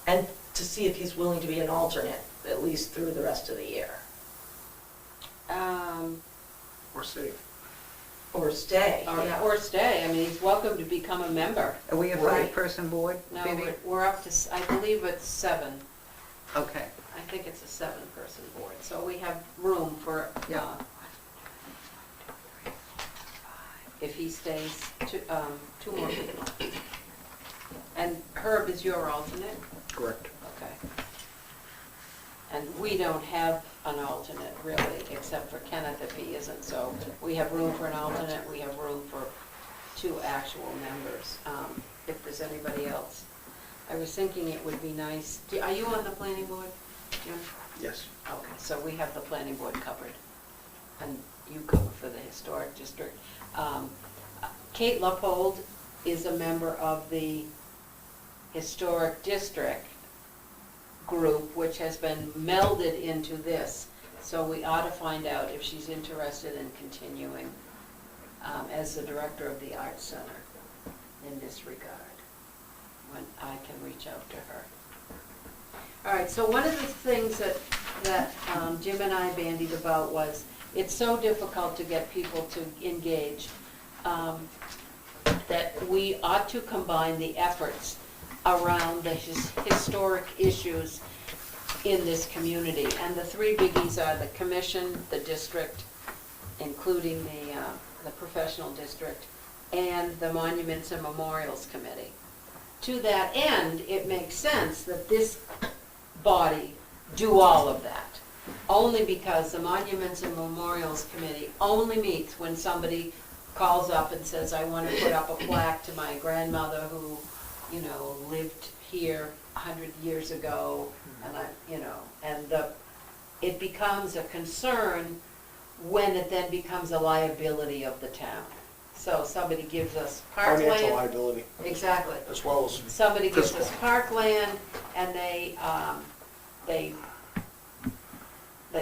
And to see if he's willing to be an alternate, at least through the rest of the year. Or say, Or stay, yeah. Or stay, I mean, he's welcome to become a member. Are we a Right. five-person board, No, Phoebe? we're up to, I believe it's 7. Okay, I think it's a 7-person board, so we have room for, Yeah. if he stays, 2 more people. And Herb is your alternate? correct. Okay. And we don't have an alternate really, except for Kenneth if he isn't, so we have room for an alternate, we have room for 2 actual members, if there's anybody else. I was thinking it would be nice, are you on the planning board, Jim? Yes. Okay, so we have the planning board covered, and you cover for the historic district. Kate Leopold is a member of the historic district group, which has been melded into this, so we ought to find out if she's interested in continuing as the director of the Arts Center in this regard, when I can reach out to her. All right, so one of the things that Jim and I bandied about was, it's so difficult to get people to engage, that we ought to combine the efforts around the historic issues in this community. And the 3 biggies are the commission, the district, including the professional district, and the Monuments and Memorials Committee. To that end, it makes sense that this body do all of that, only because the Monuments and Memorials Committee only meets when somebody calls up and says, I want to put up a plaque to my grandmother who, you know, lived here 100 years ago, and it becomes a concern when it then becomes a liability of the town. So somebody gives us Financial parkland. liability, Exactly. as well as Somebody gives us Fiscal. parkland, and they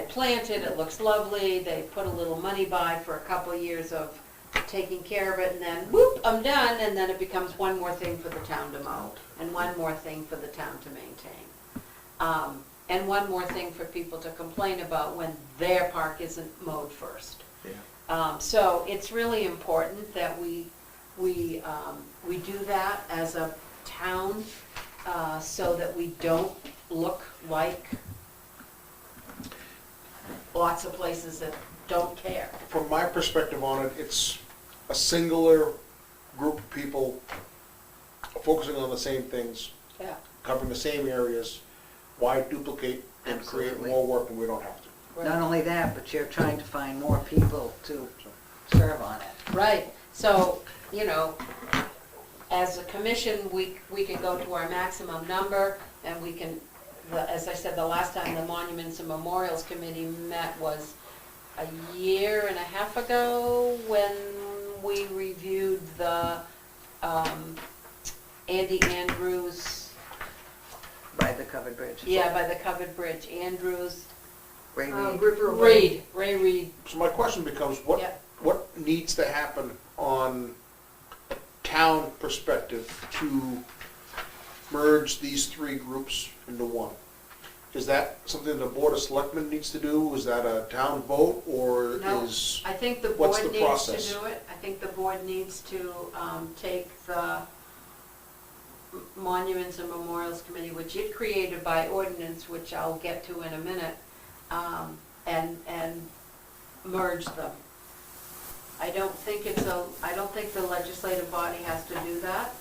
plant it, it looks lovely, they put a little money by for a couple of years of taking care of it, and then whoop, I'm done, and then it becomes one more thing for the town to mow, and one more thing for the town to maintain. And one more thing for people to complain about when their park isn't mowed first. Yeah. So it's really important that we do that as a town, so that we don't look like lots of places that don't care. from my perspective on it, it's a singular group of people focusing on the same things, Yeah. covering the same areas. Why duplicate and create Absolutely. more work when we don't have to? Not only that, but you're trying to find more people to serve on it. Right, so, as a commission, we can go to our maximum number, and we can, as I said, the last time the Monuments and Memorials Committee met was a year and a half ago, when we reviewed the Andy Andrews, By the covered bridge. by the covered bridge, Andrews, Ray Reed. Ray Reed, So my question becomes, Yeah. what needs to happen on a town perspective to merge these 3 groups into one? Is that something the Board of Selectmen needs to do? Is that a town vote, or No. is, I think the What's board the needs to process? do it. I think the board needs to take the Monuments and Memorials Committee, which it created by ordinance, which I'll get to in a minute, and merge them. I don't think the legislative body has to do that.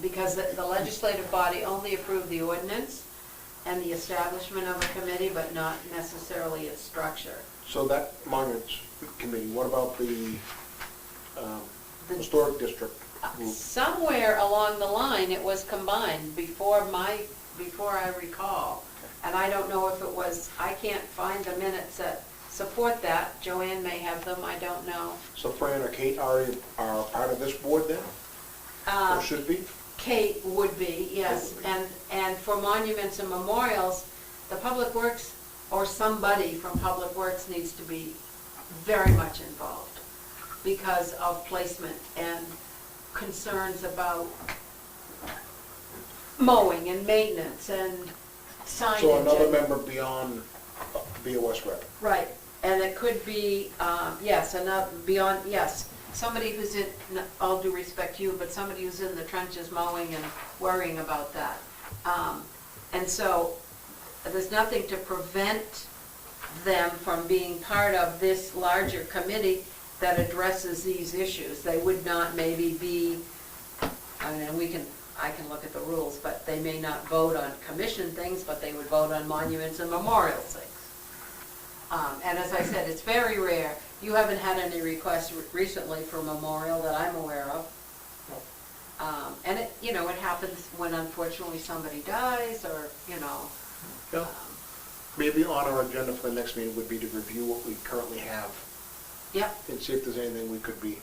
Because the legislative body only approved the ordinance and the establishment of a committee, but not necessarily its structure. So that monuments committee, what about the historic district group? Somewhere along the line, it was combined before I recall. And I don't know if it was, I can't find the minutes that support that. Joanne may have them, I don't know. So Fran or Kate are part of this board then, or should be? Kate would be, yes, and for monuments and memorials, the Public Works, or somebody from Public Works needs to be very much involved because of placement and concerns about mowing and maintenance and signage. So another and- member beyond BOS rep. Right, and it could be, yes, beyond, yes, somebody who's in, all due respect to you, but somebody who's in the trenches mowing and worrying about that. And so, there's nothing to prevent them from being part of this larger committee that addresses these issues. They would not maybe be, I mean, I can look at the rules, but they may not vote on commission things, but they would vote on monuments and memorials things. And as I said, it's very rare. You haven't had any requests recently for memorial that I'm aware of. And it, it happens when unfortunately somebody dies or, Yeah. Maybe on our agenda for the next meeting would be to review what we currently have Yep, and see if there's anything we could be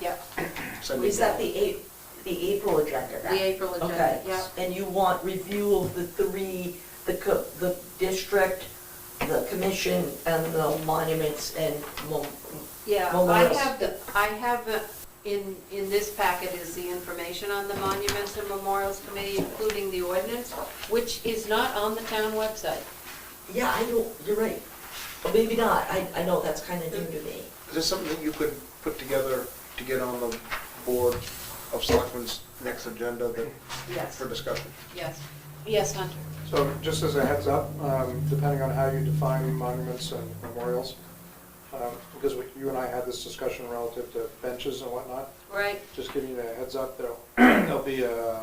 yep, sending Is that down. the April agenda now? the April agenda, Okay, yep. and you want review of the three, the district, the commission, and the monuments and Yeah, memorials. I have in this packet is the information on the Monuments and Memorials Committee, including the ordinance, which is not on the town website. Yeah, I know, you're right. Or maybe not, I know that's kind of new to me. Is this something that you could put together to get on the board of selectmen's next agenda Yes, for discussion? yes, yes, Hunter. So just as a heads up, depending on how you define monuments and memorials, because you and I had this discussion relative to benches and whatnot, Right, just giving you a heads up, there'll be a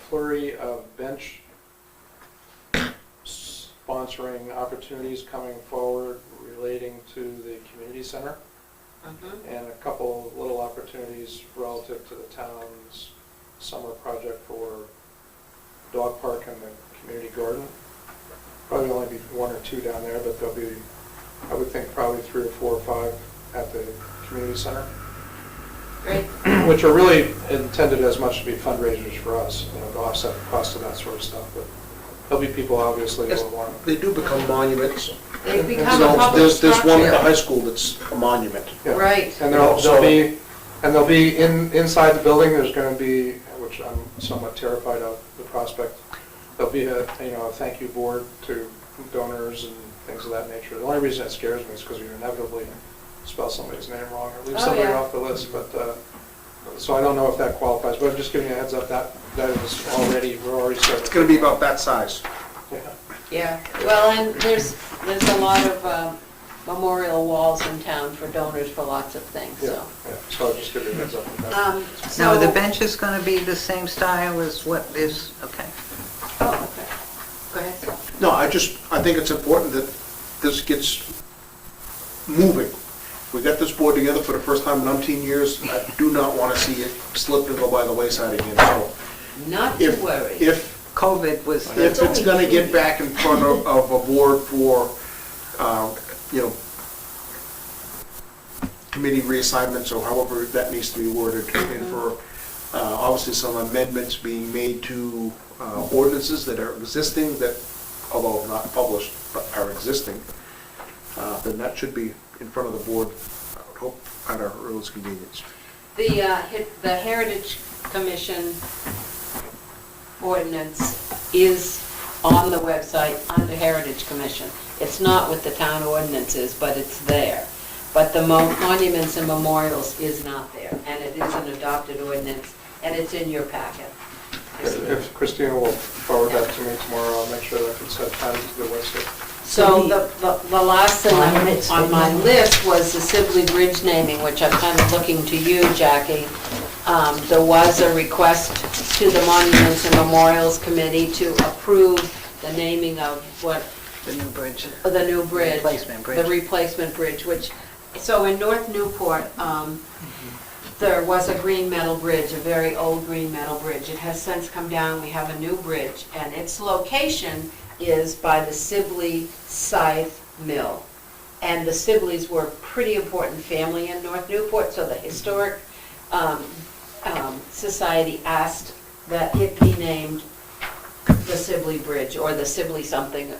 flurry of bench sponsoring opportunities coming forward relating to the community center, and a couple little opportunities relative to the town's summer project for dog park and the community garden. Probably only be one or two down there, but there'll be, I would think, probably 3 or 4 or 5 at the community center, great. which are really intended as much to be fundraisers for us, to offset the cost of that sort of stuff. But there'll be people obviously who Yes, will want they do become monuments. They become a So public there's one at the structure. high school that's a monument. to. Right, And So- there'll be inside the building, there's going to be, which I'm somewhat terrified of, the prospect, there'll be a thank you board to donors and things of that nature. The only reason it scares me is because you inevitably spell somebody's name wrong or leave Oh, somebody yeah. off the list, but, so I don't know if that qualifies, but I'm just giving you a heads up, that is already, we're already starting. It's gonna be about that size. Yeah. yeah. Well, and there's a lot of memorial walls in town for donors for lots of things, Yeah, so. yeah, so I'll just give you a heads up on that. Now, are the So- bench is going to be the same style as what is, okay. Oh, okay. Go ahead. No, I think it's important that this gets moving. We got this board together for the first time in umpteen years. I do not want to see it slip and go by the wayside again. So Not to worry. if COVID was, if it's going to get back in front of a board for, committee reassignments or however that needs to be worded, and for obviously some amendments being made to ordinances that are existing, that, although not published, but are existing, then that should be in front of the board, I would hope, at our earliest convenience. The Heritage Commission ordinance is on the website under Heritage Commission. It's not with the town ordinances, but it's there. But the monuments and memorials is not there, and it is an adopted ordinance, and it's in your packet. If Christina will forward that to me tomorrow, I'll make sure that I can set time to the website. So the last thing on my list was the Sibley Bridge naming, which I'm kind of looking to you, Jackie. There was a request to the Monuments and Memorials Committee to approve the naming of The new bridge. the new bridge. Replacement bridge. The replacement bridge, which, so in North Newport, there was a green metal bridge, a very old green metal bridge. It has since come down, we have a new bridge, and its location is by the Sibley Scythe Mill. And the Sibleys were a pretty important family in North Newport, so the Historic Society asked that it be named the Sibley Bridge, or the Sibley something,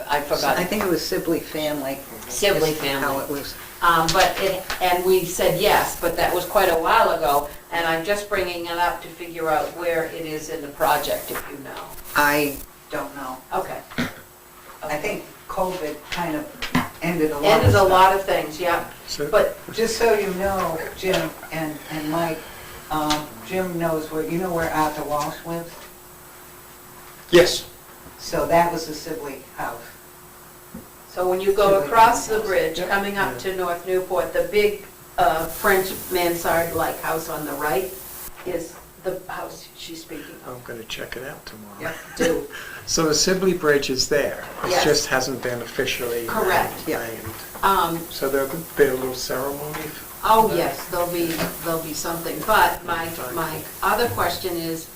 I forgot. I think it was Sibley family. Sibley is family. How it was. And we said yes, but that was quite a while ago, and I'm just bringing it up to figure out where it is in the project, if you know. I don't know. Okay. I think COVID kind of ended a lot of Ended a stuff. lot of things, yeah, So, but, Just so you know, Jim and Mike, Jim knows you know where Arthur Walsh lives? Yes. So that was the Sibley house. so when you go across the bridge, coming up to North Newport, the big French mansard-like house on the right is the house she's speaking of. I'm going to check it out tomorrow. Yep, do. So the Sibley Bridge is there. It Yes. just hasn't been officially Correct. named. So there'll be a little ceremony. Oh, yes, there'll be something, but my other question is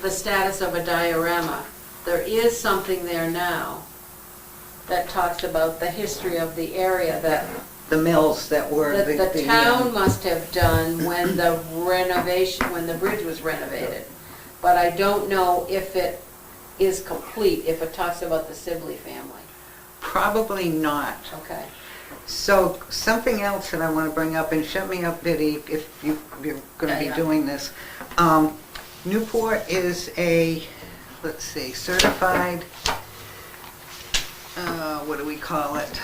the status of a diorama. There is something there now that talks about the history of the area that The mills that were the town must have done when the bridge was renovated. But I don't know if it is complete, if it talks about the Sibley family. Probably not. Okay. So something else that I want to bring up, and shut me up, Biddy, if you're going to be Yeah. doing this. Newport is a, let's see, certified, what do we call it?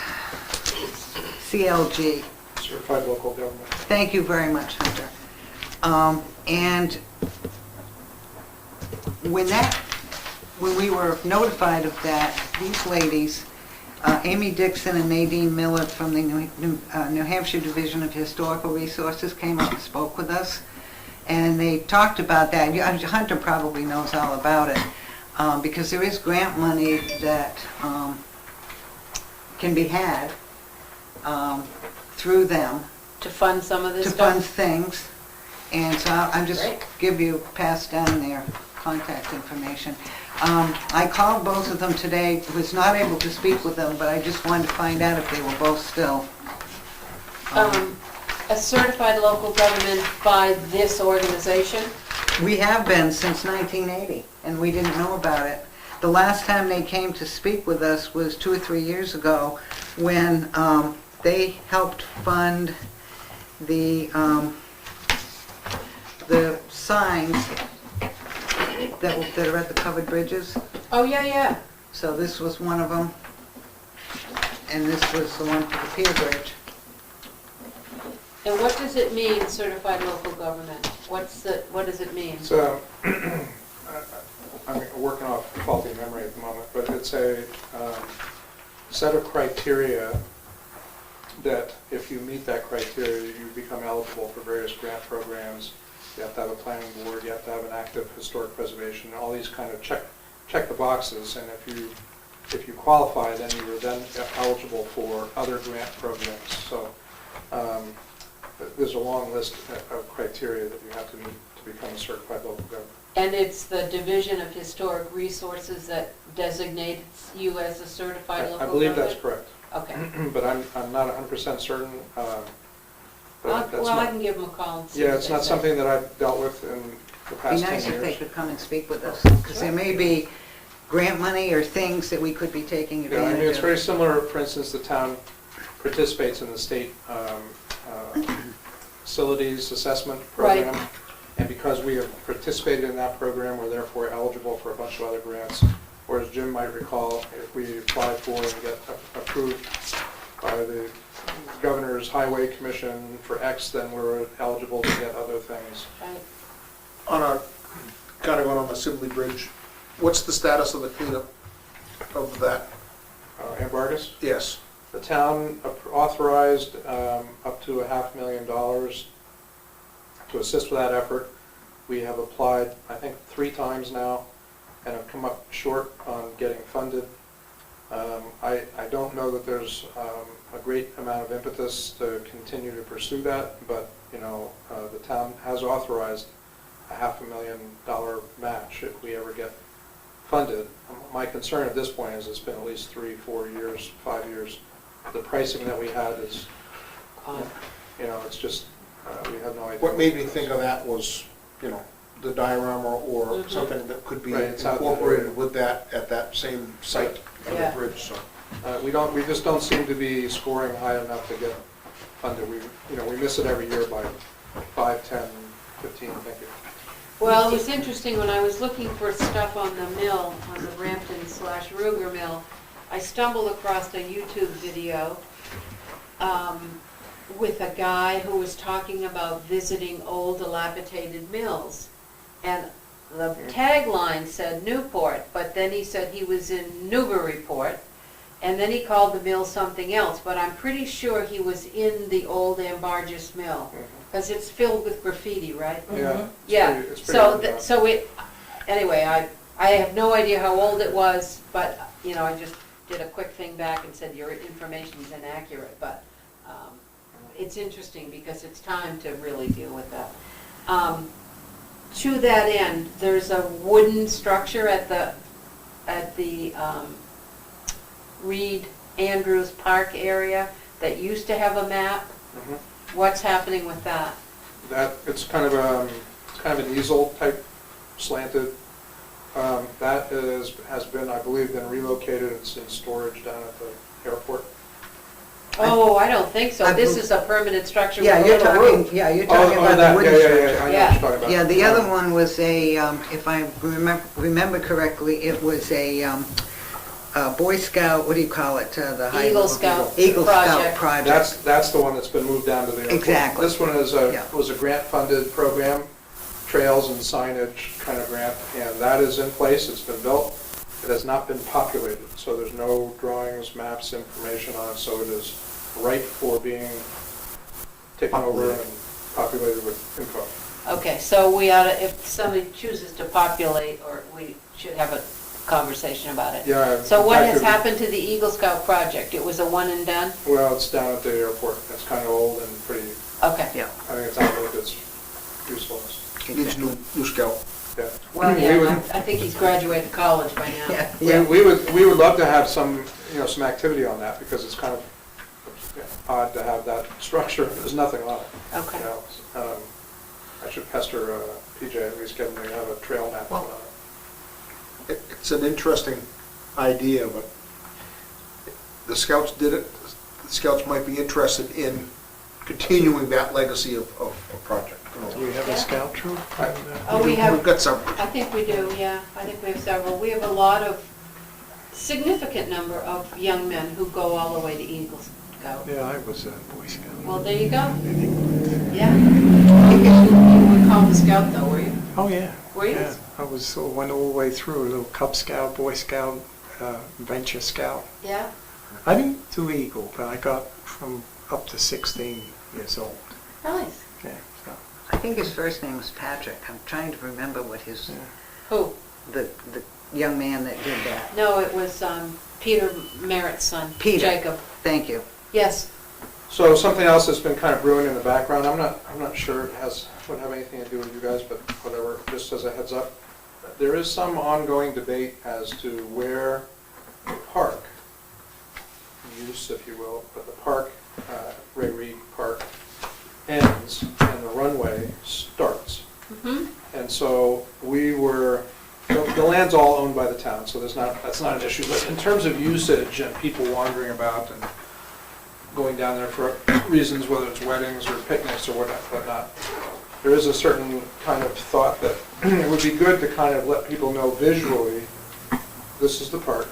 CLG. Certified local government. Thank you very much, Hunter. And when we were notified of that, these ladies, Amy Dixon and Nadine Miller from the New Hampshire Division of Historical Resources came up and spoke with us. And they talked about that. Hunter probably knows all about it, because there is grant money that can be had through them To fund some of this to stuff? fund things. And so I'll just Great. pass down their contact information. I called both of them today, was not able to speak with them, but I just wanted to find out if they were both still. A certified local government by this organization? We have been since 1980, and we didn't know about it. The last time they came to speak with us was 2 or 3 years ago, when they helped fund the signs that are at the covered bridges. Oh, yeah. So this was one of them, and this was the one for the Pier Bridge. And what does it mean, certified local government? What does it mean? So, I'm working off faulty memory at the moment, but it's a set of criteria that if you meet that criteria, you become eligible for various grant programs. You have to have a planning board, you have to have an active historic preservation, all these kind of check the boxes, and if you qualify, then you are then eligible for other grant programs. So there's a long list of criteria that you have to meet to become a certified local government. And it's the Division of Historic Resources that designates you as a certified local I government? believe that's correct. Okay. But I'm not 100% certain. But that's Well, I not- can give them a call and see Yeah, what it's they not say. something that I've dealt with in the Be past 10 nice if they years. could come and speak with us, because there may be grant money or things that we could be taking Yeah, I mean, advantage it's of. very similar, for instance, the town participates in the state facilities assessment Right. program. And because we have participated in that program, we're therefore eligible for a bunch of other grants. Whereas Jim might recall, if we apply for and get approved by the Governor's Highway Commission for X, then we're eligible to get other things. Right. On our, kind of going on the Sibley Bridge, what's the status of the cleanup of that? Ambargus? Yes. The town authorized up to $500,000 to assist with that effort. We have applied, I think, 3 times now and have come up short on getting funded. I don't know that there's a great amount of impetus to continue to pursue that, but, you know, the town has authorized a $500,000 match if we ever get funded. My concern at this point is it's been at least 3, 4 years, 5 years. The pricing that we had is, you know, it's just, we have no idea. What made me think of that was, you know, the diorama or something that could be Right, it's out there. incorporated with that at that same site for the Yeah. bridge, so. We just don't seem to be scoring high enough to get funded. We miss it every year by 5, 10, 15, thank you. Well, it was interesting, when I was looking for stuff on the mill, on the Brampton/Ruger mill, I stumbled across a YouTube video with a guy who was talking about visiting old dilapidated mills. And the tagline said Newport, but then he said he was in Newburyport, and then he called the mill something else, but I'm pretty sure he was in the old Ambargus mill, because it's filled with graffiti, right? Yeah. Yeah, it's so, pretty so it, anyway, I have no idea how old it was, but, you know, I just did a quick thing back and said your information's inaccurate, but it's interesting because it's time to really deal with that. To that end, there's a wooden structure at the Reed Andrews Park area that used to have a map. Mhm. What's happening with that? That, it's kind of an easel type slanted. That has been, I believe, been relocated. It's in storage down at the airport. Oh, I don't think so. I This bel- is a permanent structure with Yeah, a you're little talking, roof. yeah, you're talking about the that, wooden yeah, structure. I know what you're talking about. Yeah, the other one was a, if I remember correctly, it was a Boy Scout, what do you call it? The high Eagle level- Scout Eagle Scout project. project. That's the one that's been moved down to the airport. Exactly. This one Yeah. was a grant-funded program, trails and signage kind of grant, and that is in place, it's been built. It has not been populated, so there's no drawings, maps, information on it, so it is ripe for being taken over and populated with info. Okay, so we ought to, if somebody chooses to populate, or we should have a conversation about it. Yeah. So what in has fact, happened to the Eagle Scout project? It was a one and done? Well, it's down at the airport, it's kind of old and pretty, Okay. Yeah. I think it's outlived its usefulness, Needs new scout. yeah. Well, We yeah, would- I think he's graduated college by now. Yeah, We yeah. we would love to have some, some activity on that, because it's kind of odd to have that structure, and there's nothing on it. Okay. You know, I should pester PJ, at least get him to have a trail map on Well- it. It's an interesting idea, but the scouts did it. The scouts might be interested in continuing that legacy of a project. Do we have a scout troop? Oh, we We've have, got some. I think we do, yeah. I think we have several. We have a lot of, significant number of young men who go all the way to Eagle Scout. Yeah, I was a Boy Scout. Well, there you go. Yeah. You were called the Scout though, were you? Oh, yeah. Were you? Yeah, I went all the way through, a little Cub Scout, Boy Scout, Venture Scout. Yeah? I didn't do Eagle, but I got from up to 16 years old. Nice. Yeah, so, I think his first name was Patrick. I'm trying to remember what his, yeah. Who? the young man that did that. No, it was Peter Merritt's son, Peter. Jacob. Thank you. Yes. So something else that's been kind of brewing in the background, I'm not sure it would have anything to do with you guys, but whatever, just as a heads up. There is some ongoing debate as to where the park, use if you will, but the park, Ray Reed Park, ends and the runway starts. Mm-hmm. And so the land's all owned by the town, so that's not an issue. But in terms of usage and people wandering about and going down there for reasons, whether it's weddings or picnics or whatnot, there is a certain kind of thought that it would be good to kind of let people know visually, this is the park,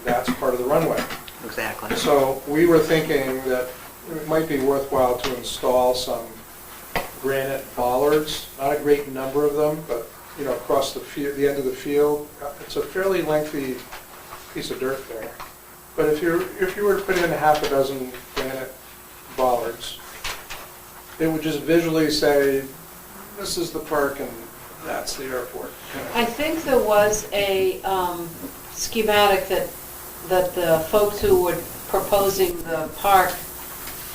that's part of the runway. Exactly. So we were thinking that it might be worthwhile to install some granite bollards, not a great number of them, but, across the end of the field. It's a fairly lengthy piece of dirt there. But if you were to put in half a dozen granite bollards, it would just visually say, this is the park and that's the airport. I think there was a schematic that the folks who were proposing the park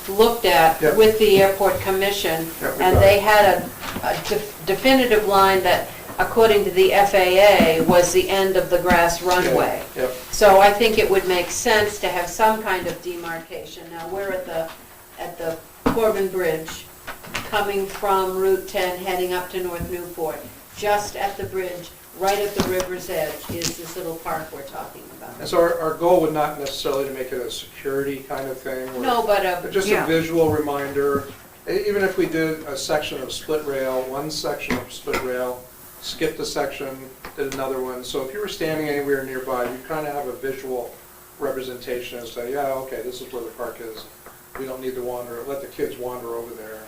looked at Yep. with the airport commission, Yep, we and got they it. had a definitive line that, according to the FAA, was the end of the grass runway. Yep. So I think it would make sense to have some kind of demarcation. Now, we're at the Corbin Bridge, coming from Route 10, heading up to North Newport. Just at the bridge, right at the river's edge, is this little park we're talking about. And so our goal would not necessarily to make it a security kind of thing. or- No, but Just Yeah. a visual reminder, even if we did a section of split rail, one section of split rail, skipped a section, did another one. So if you were standing anywhere nearby, you kind of have a visual representation as to, yeah, okay, this is where the park is. We don't need to wander, let the kids wander over there.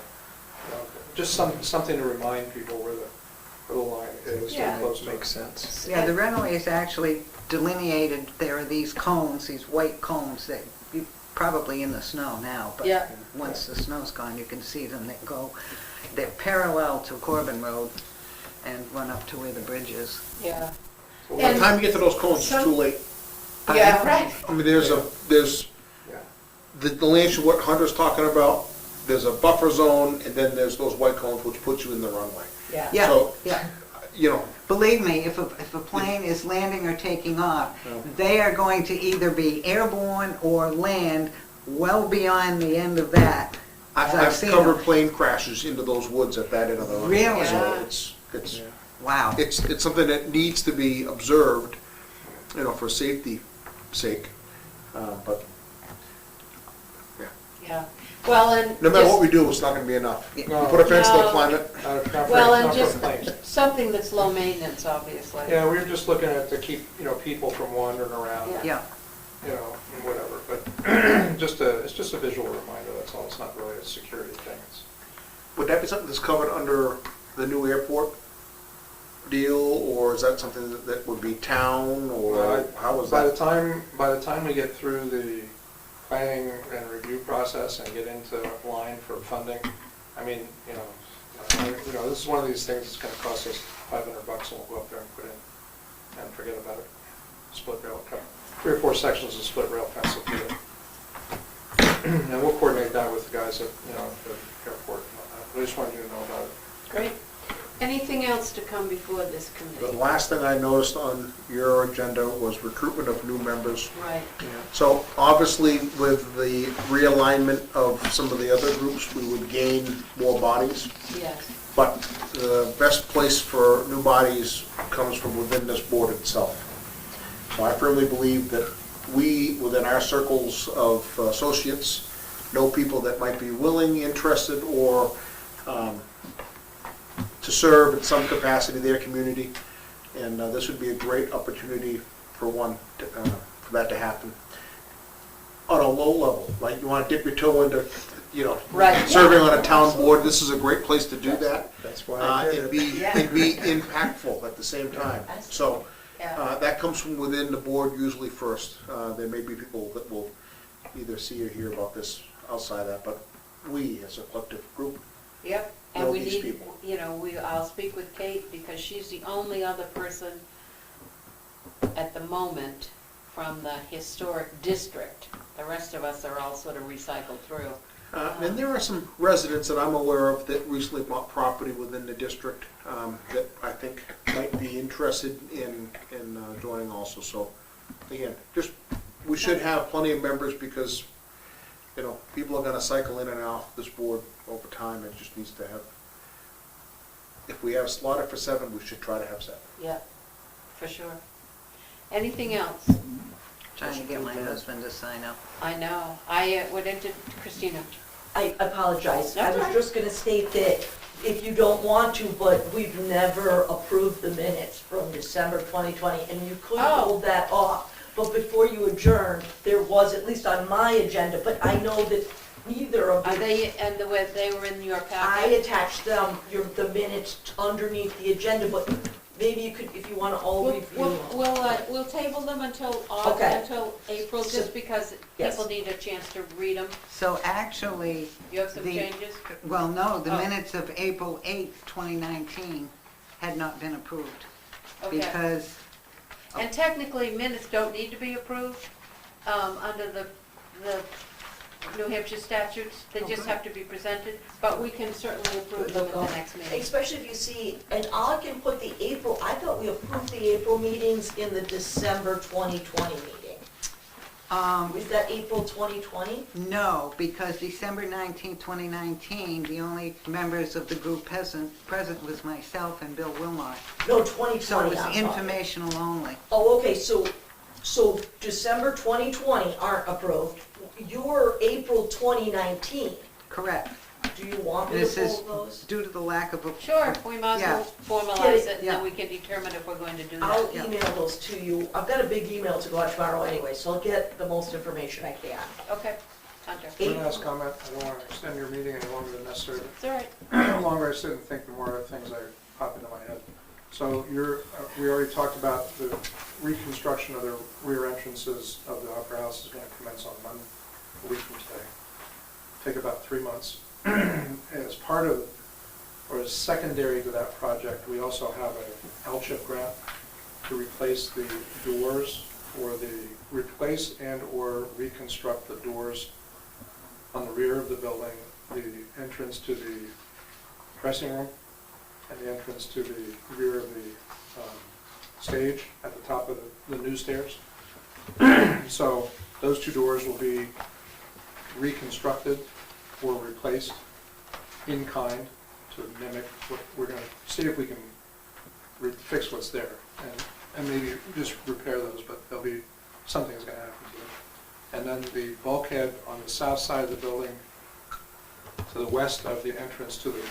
Just something to remind people where the line is. Yeah. Close to it. Makes sense. Yeah, the runway is actually delineated, there are these cones, these white cones that you, probably in the snow now, but Yeah. once the snow's gone, you can see them, they're parallel to Corbin Road and run up to where the bridge is. yeah. So By the time you get to those cones, it's too late. Yeah, right. I mean, there's Yeah. the land, what Hunter's talking about, there's a buffer zone, and then there's those white cones which put you in the runway. Yeah. Yeah, So, yeah. you know, Believe me, if a plane is landing or taking off, Yeah. they are going to either be airborne or land well beyond the end of that. I've seen covered them. plane crashes into those woods at that end of the runway. Really? So Yeah. it's, Yeah. Wow. it's something that needs to be observed, for safety sake. But Yeah. Well, and no matter just- what we do, it's not gonna be enough. You No. put a fence, they'll No. climb it. Not for- Well, and not for just planes. something that's low maintenance, obviously. Yeah, we were just looking at to keep, people from wandering around. Yeah. Yeah. And whatever, but it's just a visual reminder, that's all, it's not really a security thing. Would that be something that's covered under the new airport deal, or is that something that would be town, or how was By the that? time we get through the planning and review process and get into line for funding, I mean, this is one of these things that's gonna cost us $500 and we'll go up there and put in and forget about it. Split rail, 3 or 4 sections of split rail fence will do it. And we'll coordinate that with the guys at, the airport. I just wanted you to know about it. Great. Anything else to come before this The committee? last thing I noticed on your agenda was recruitment of new members. Right. So obviously, with the realignment of some of the other groups, we would gain more bodies. Yes. But the best place for new bodies comes from within this board itself. So I firmly believe that we, within our circles of associates, know people that might be willing, interested, or to serve in some capacity their community. And this would be a great opportunity for for that to happen. On a low level, like you want to dip your toe into, Right. serving on a town board, this is a great place to do that. That's why I did And it. be impactful at the same time. So Yeah. that comes from within the board usually first. There may be people that will either see or hear about this outside that, but we as a collective group, Yep. And know we these need, people. I'll speak with Kate because she's the only other person at the moment from the historic district. The rest of us are all sort of recycled through. and there are some residents that I'm aware of that recently bought property within the district that I think might be interested in joining also. So again, we should have plenty of members because, people are gonna cycle in and out this board over time. It just needs to have, if we have slotted for 7, we should try to have 7. Yeah, for sure. Anything else? Trying to get my husband to sign up. I know. What did Christina? I apologize. I That's was all right. just going to state that if you don't want to, but we've never approved the minutes from December 2020, and you could Oh. hold that off. But before you adjourn, there was, at least on my agenda, but I know that neither of Are you. they, and they were in your I packet? attached them, the minutes underneath the agenda, but maybe you could, if you want to all We'll, review. we'll table them until Okay. until April, So- just because Yes. people need a chance to read them. So actually, You have some The- changes? well, no, the Oh. minutes of April 8th, 2019 had not been approved Okay. because, And technically, minutes don't need to be approved, under the New Hampshire statutes. They just Okay. have to be presented, but we can certainly approve them at the next meeting. Especially if you see, and I can put the April, I thought we approved the April meetings in the December 2020 meeting. Is that April 2020? no, because December 19th, 2019, the only members of the group present was myself and Bill Wilmot. No, So 2020, it was I'm sorry. informational only. Oh, okay, so December 2020 aren't approved. Your April 2019, Correct. do you want me This to is pull those? due to the lack of a... Sure, we might as well formalize Get it, and yeah. then we can determine if we're going to do I'll that. Yeah. email those to you. I've got a big email to go out tomorrow anyway, so I'll get the most information I can. Okay, Hunter. One last comment, I don't want to extend your meeting any longer than necessary. It's all right. The longer I sit and think, the more things pop into my head. So we already talked about the reconstruction of the rear entrances of the Opera House is going to commence on Monday, a week from today. Take about 3 months. As part of, or as secondary to that project, we also have an LCHIP grant to replace the doors, or replace and/or reconstruct the doors on the rear of the building, the entrance to the dressing room, and the entrance to the rear of the stage at the top of the new stairs. So those two doors will be reconstructed or replaced in kind to mimic what we're going to see if we can fix what's there, and maybe just repair those, but something's going to happen to them. And then the bulkhead on the south side of the building, to the west of the entrance to the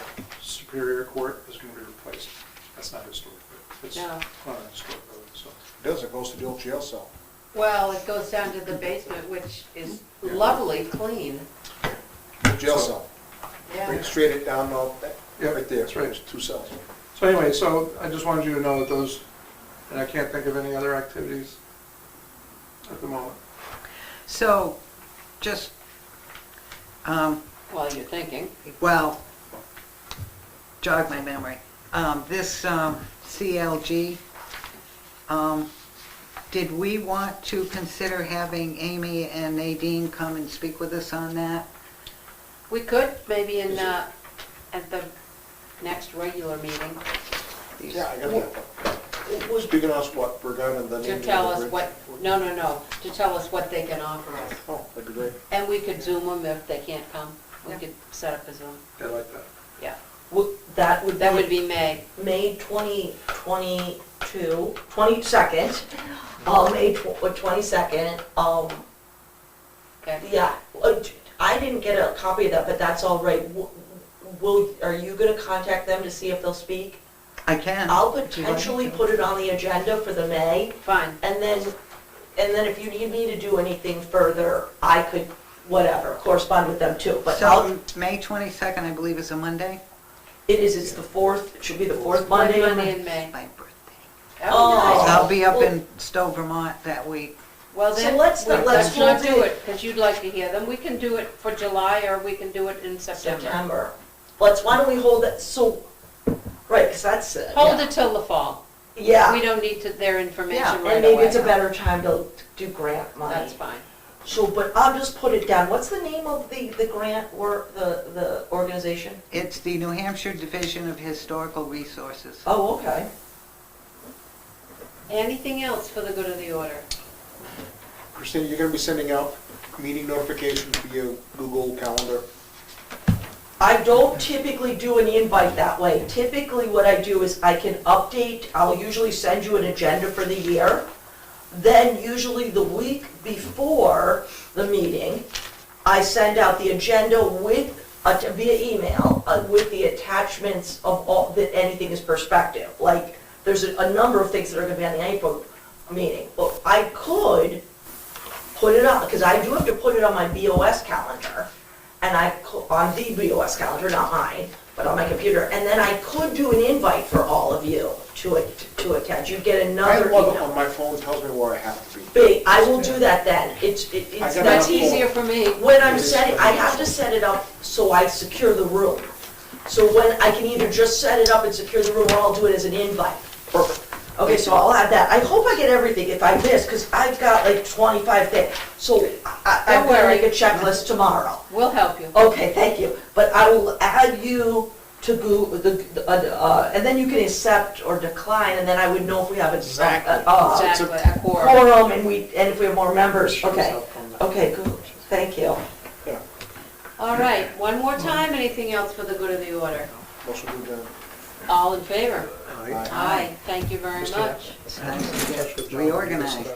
Superior Court, is going to be replaced. That's not historic, but it's No. not a historic building, so. It does, it goes to the old jail cell. Well, it goes down to the basement, which is lovely, clean. The jail cell. Bring Yeah. it straight it down, Yeah, right there. that's right. There's 2 cells. So anyway, so I just wanted you to know that those, and I can't think of any other activities at the moment. So, just, While you're thinking. well, jog my memory. This CLG, did we want to consider having Amy and Nadine come and speak with us on that? We could, maybe at the next regular meeting, Yeah, I got that. It was, Speaking of us, what, Bergun and the name to of the tell us bridge? what, no, to tell us what they can offer us. Oh, that'd be great. And we could Zoom them if they can't come. We could set up a Zoom. I like that. Yeah, that would that would be be May. May 2022, 22nd, May 22nd, Okay. yeah, I didn't get a copy of that, but that's all right. Are you gonna contact them to see if they'll speak? I can. I'll if you'd like potentially to. put it on the agenda for the May, Fine. and then if you need me to do anything further, I could, whatever, correspond with them too, but So, May 22nd, I believe, is a Monday? it's the 4th, it should be the 4th Monday. Monday in May. My birthday. Oh. Oh, I'll be up Well- in Stowe, Vermont that week. well So then, let's not do do- it, because you'd like to hear them. We can do it for July, or we can do it in September. September. Why don't we hold that, so, right, because that's, Hold it till the fall. yeah, We don't need their information Yeah, right away. and maybe it's a better time to do grant money. That's fine. So, but I'll just put it down, what's the name of the grant work, the organization? It's the New Hampshire Division of Historical Resources. Oh, okay. Anything else for the good of the order? Christina, you're gonna be sending out meeting notifications via Google Calendar? I don't typically do an invite that way. Typically, what I do is I can update, I'll usually send you an agenda for the year. Then usually the week before the meeting, I send out the agenda with, via email, with the attachments of all, that anything is perspective. Like, there's a number of things that are gonna be on the April meeting. But I could put it on, because I do have to put it on my BOS calendar. and on the BOS calendar, not mine, but on my computer, and then I could do an invite for all of you to attend. You'd get I another log it email. on my phone, tells me where I have to be. Big, I will do that then. It's got That's not enough easier for me. when I'm setting, I have to set it up so I secure the room. So when, I can either just set it up and secure the room, or I'll do it as an invite. Perfect. Okay, so I'll add that. I hope I get everything. If I miss, because I've got like 25 things. So I'm Don't gonna worry. make a checklist tomorrow. We'll help you. Okay, thank you. But I will add you to and then you can accept or decline, and then I would know if we have Exactly. Exactly, a quorum. quorum, and if we have more members. Shows Okay, up on the- okay, good. Thank you. Yeah. All right, one more time, anything else for the good of the order? Motion to adjourn. All in favor? Aye. Aye, thank you very Mr. much. It's time to Touch with get John. reorganized.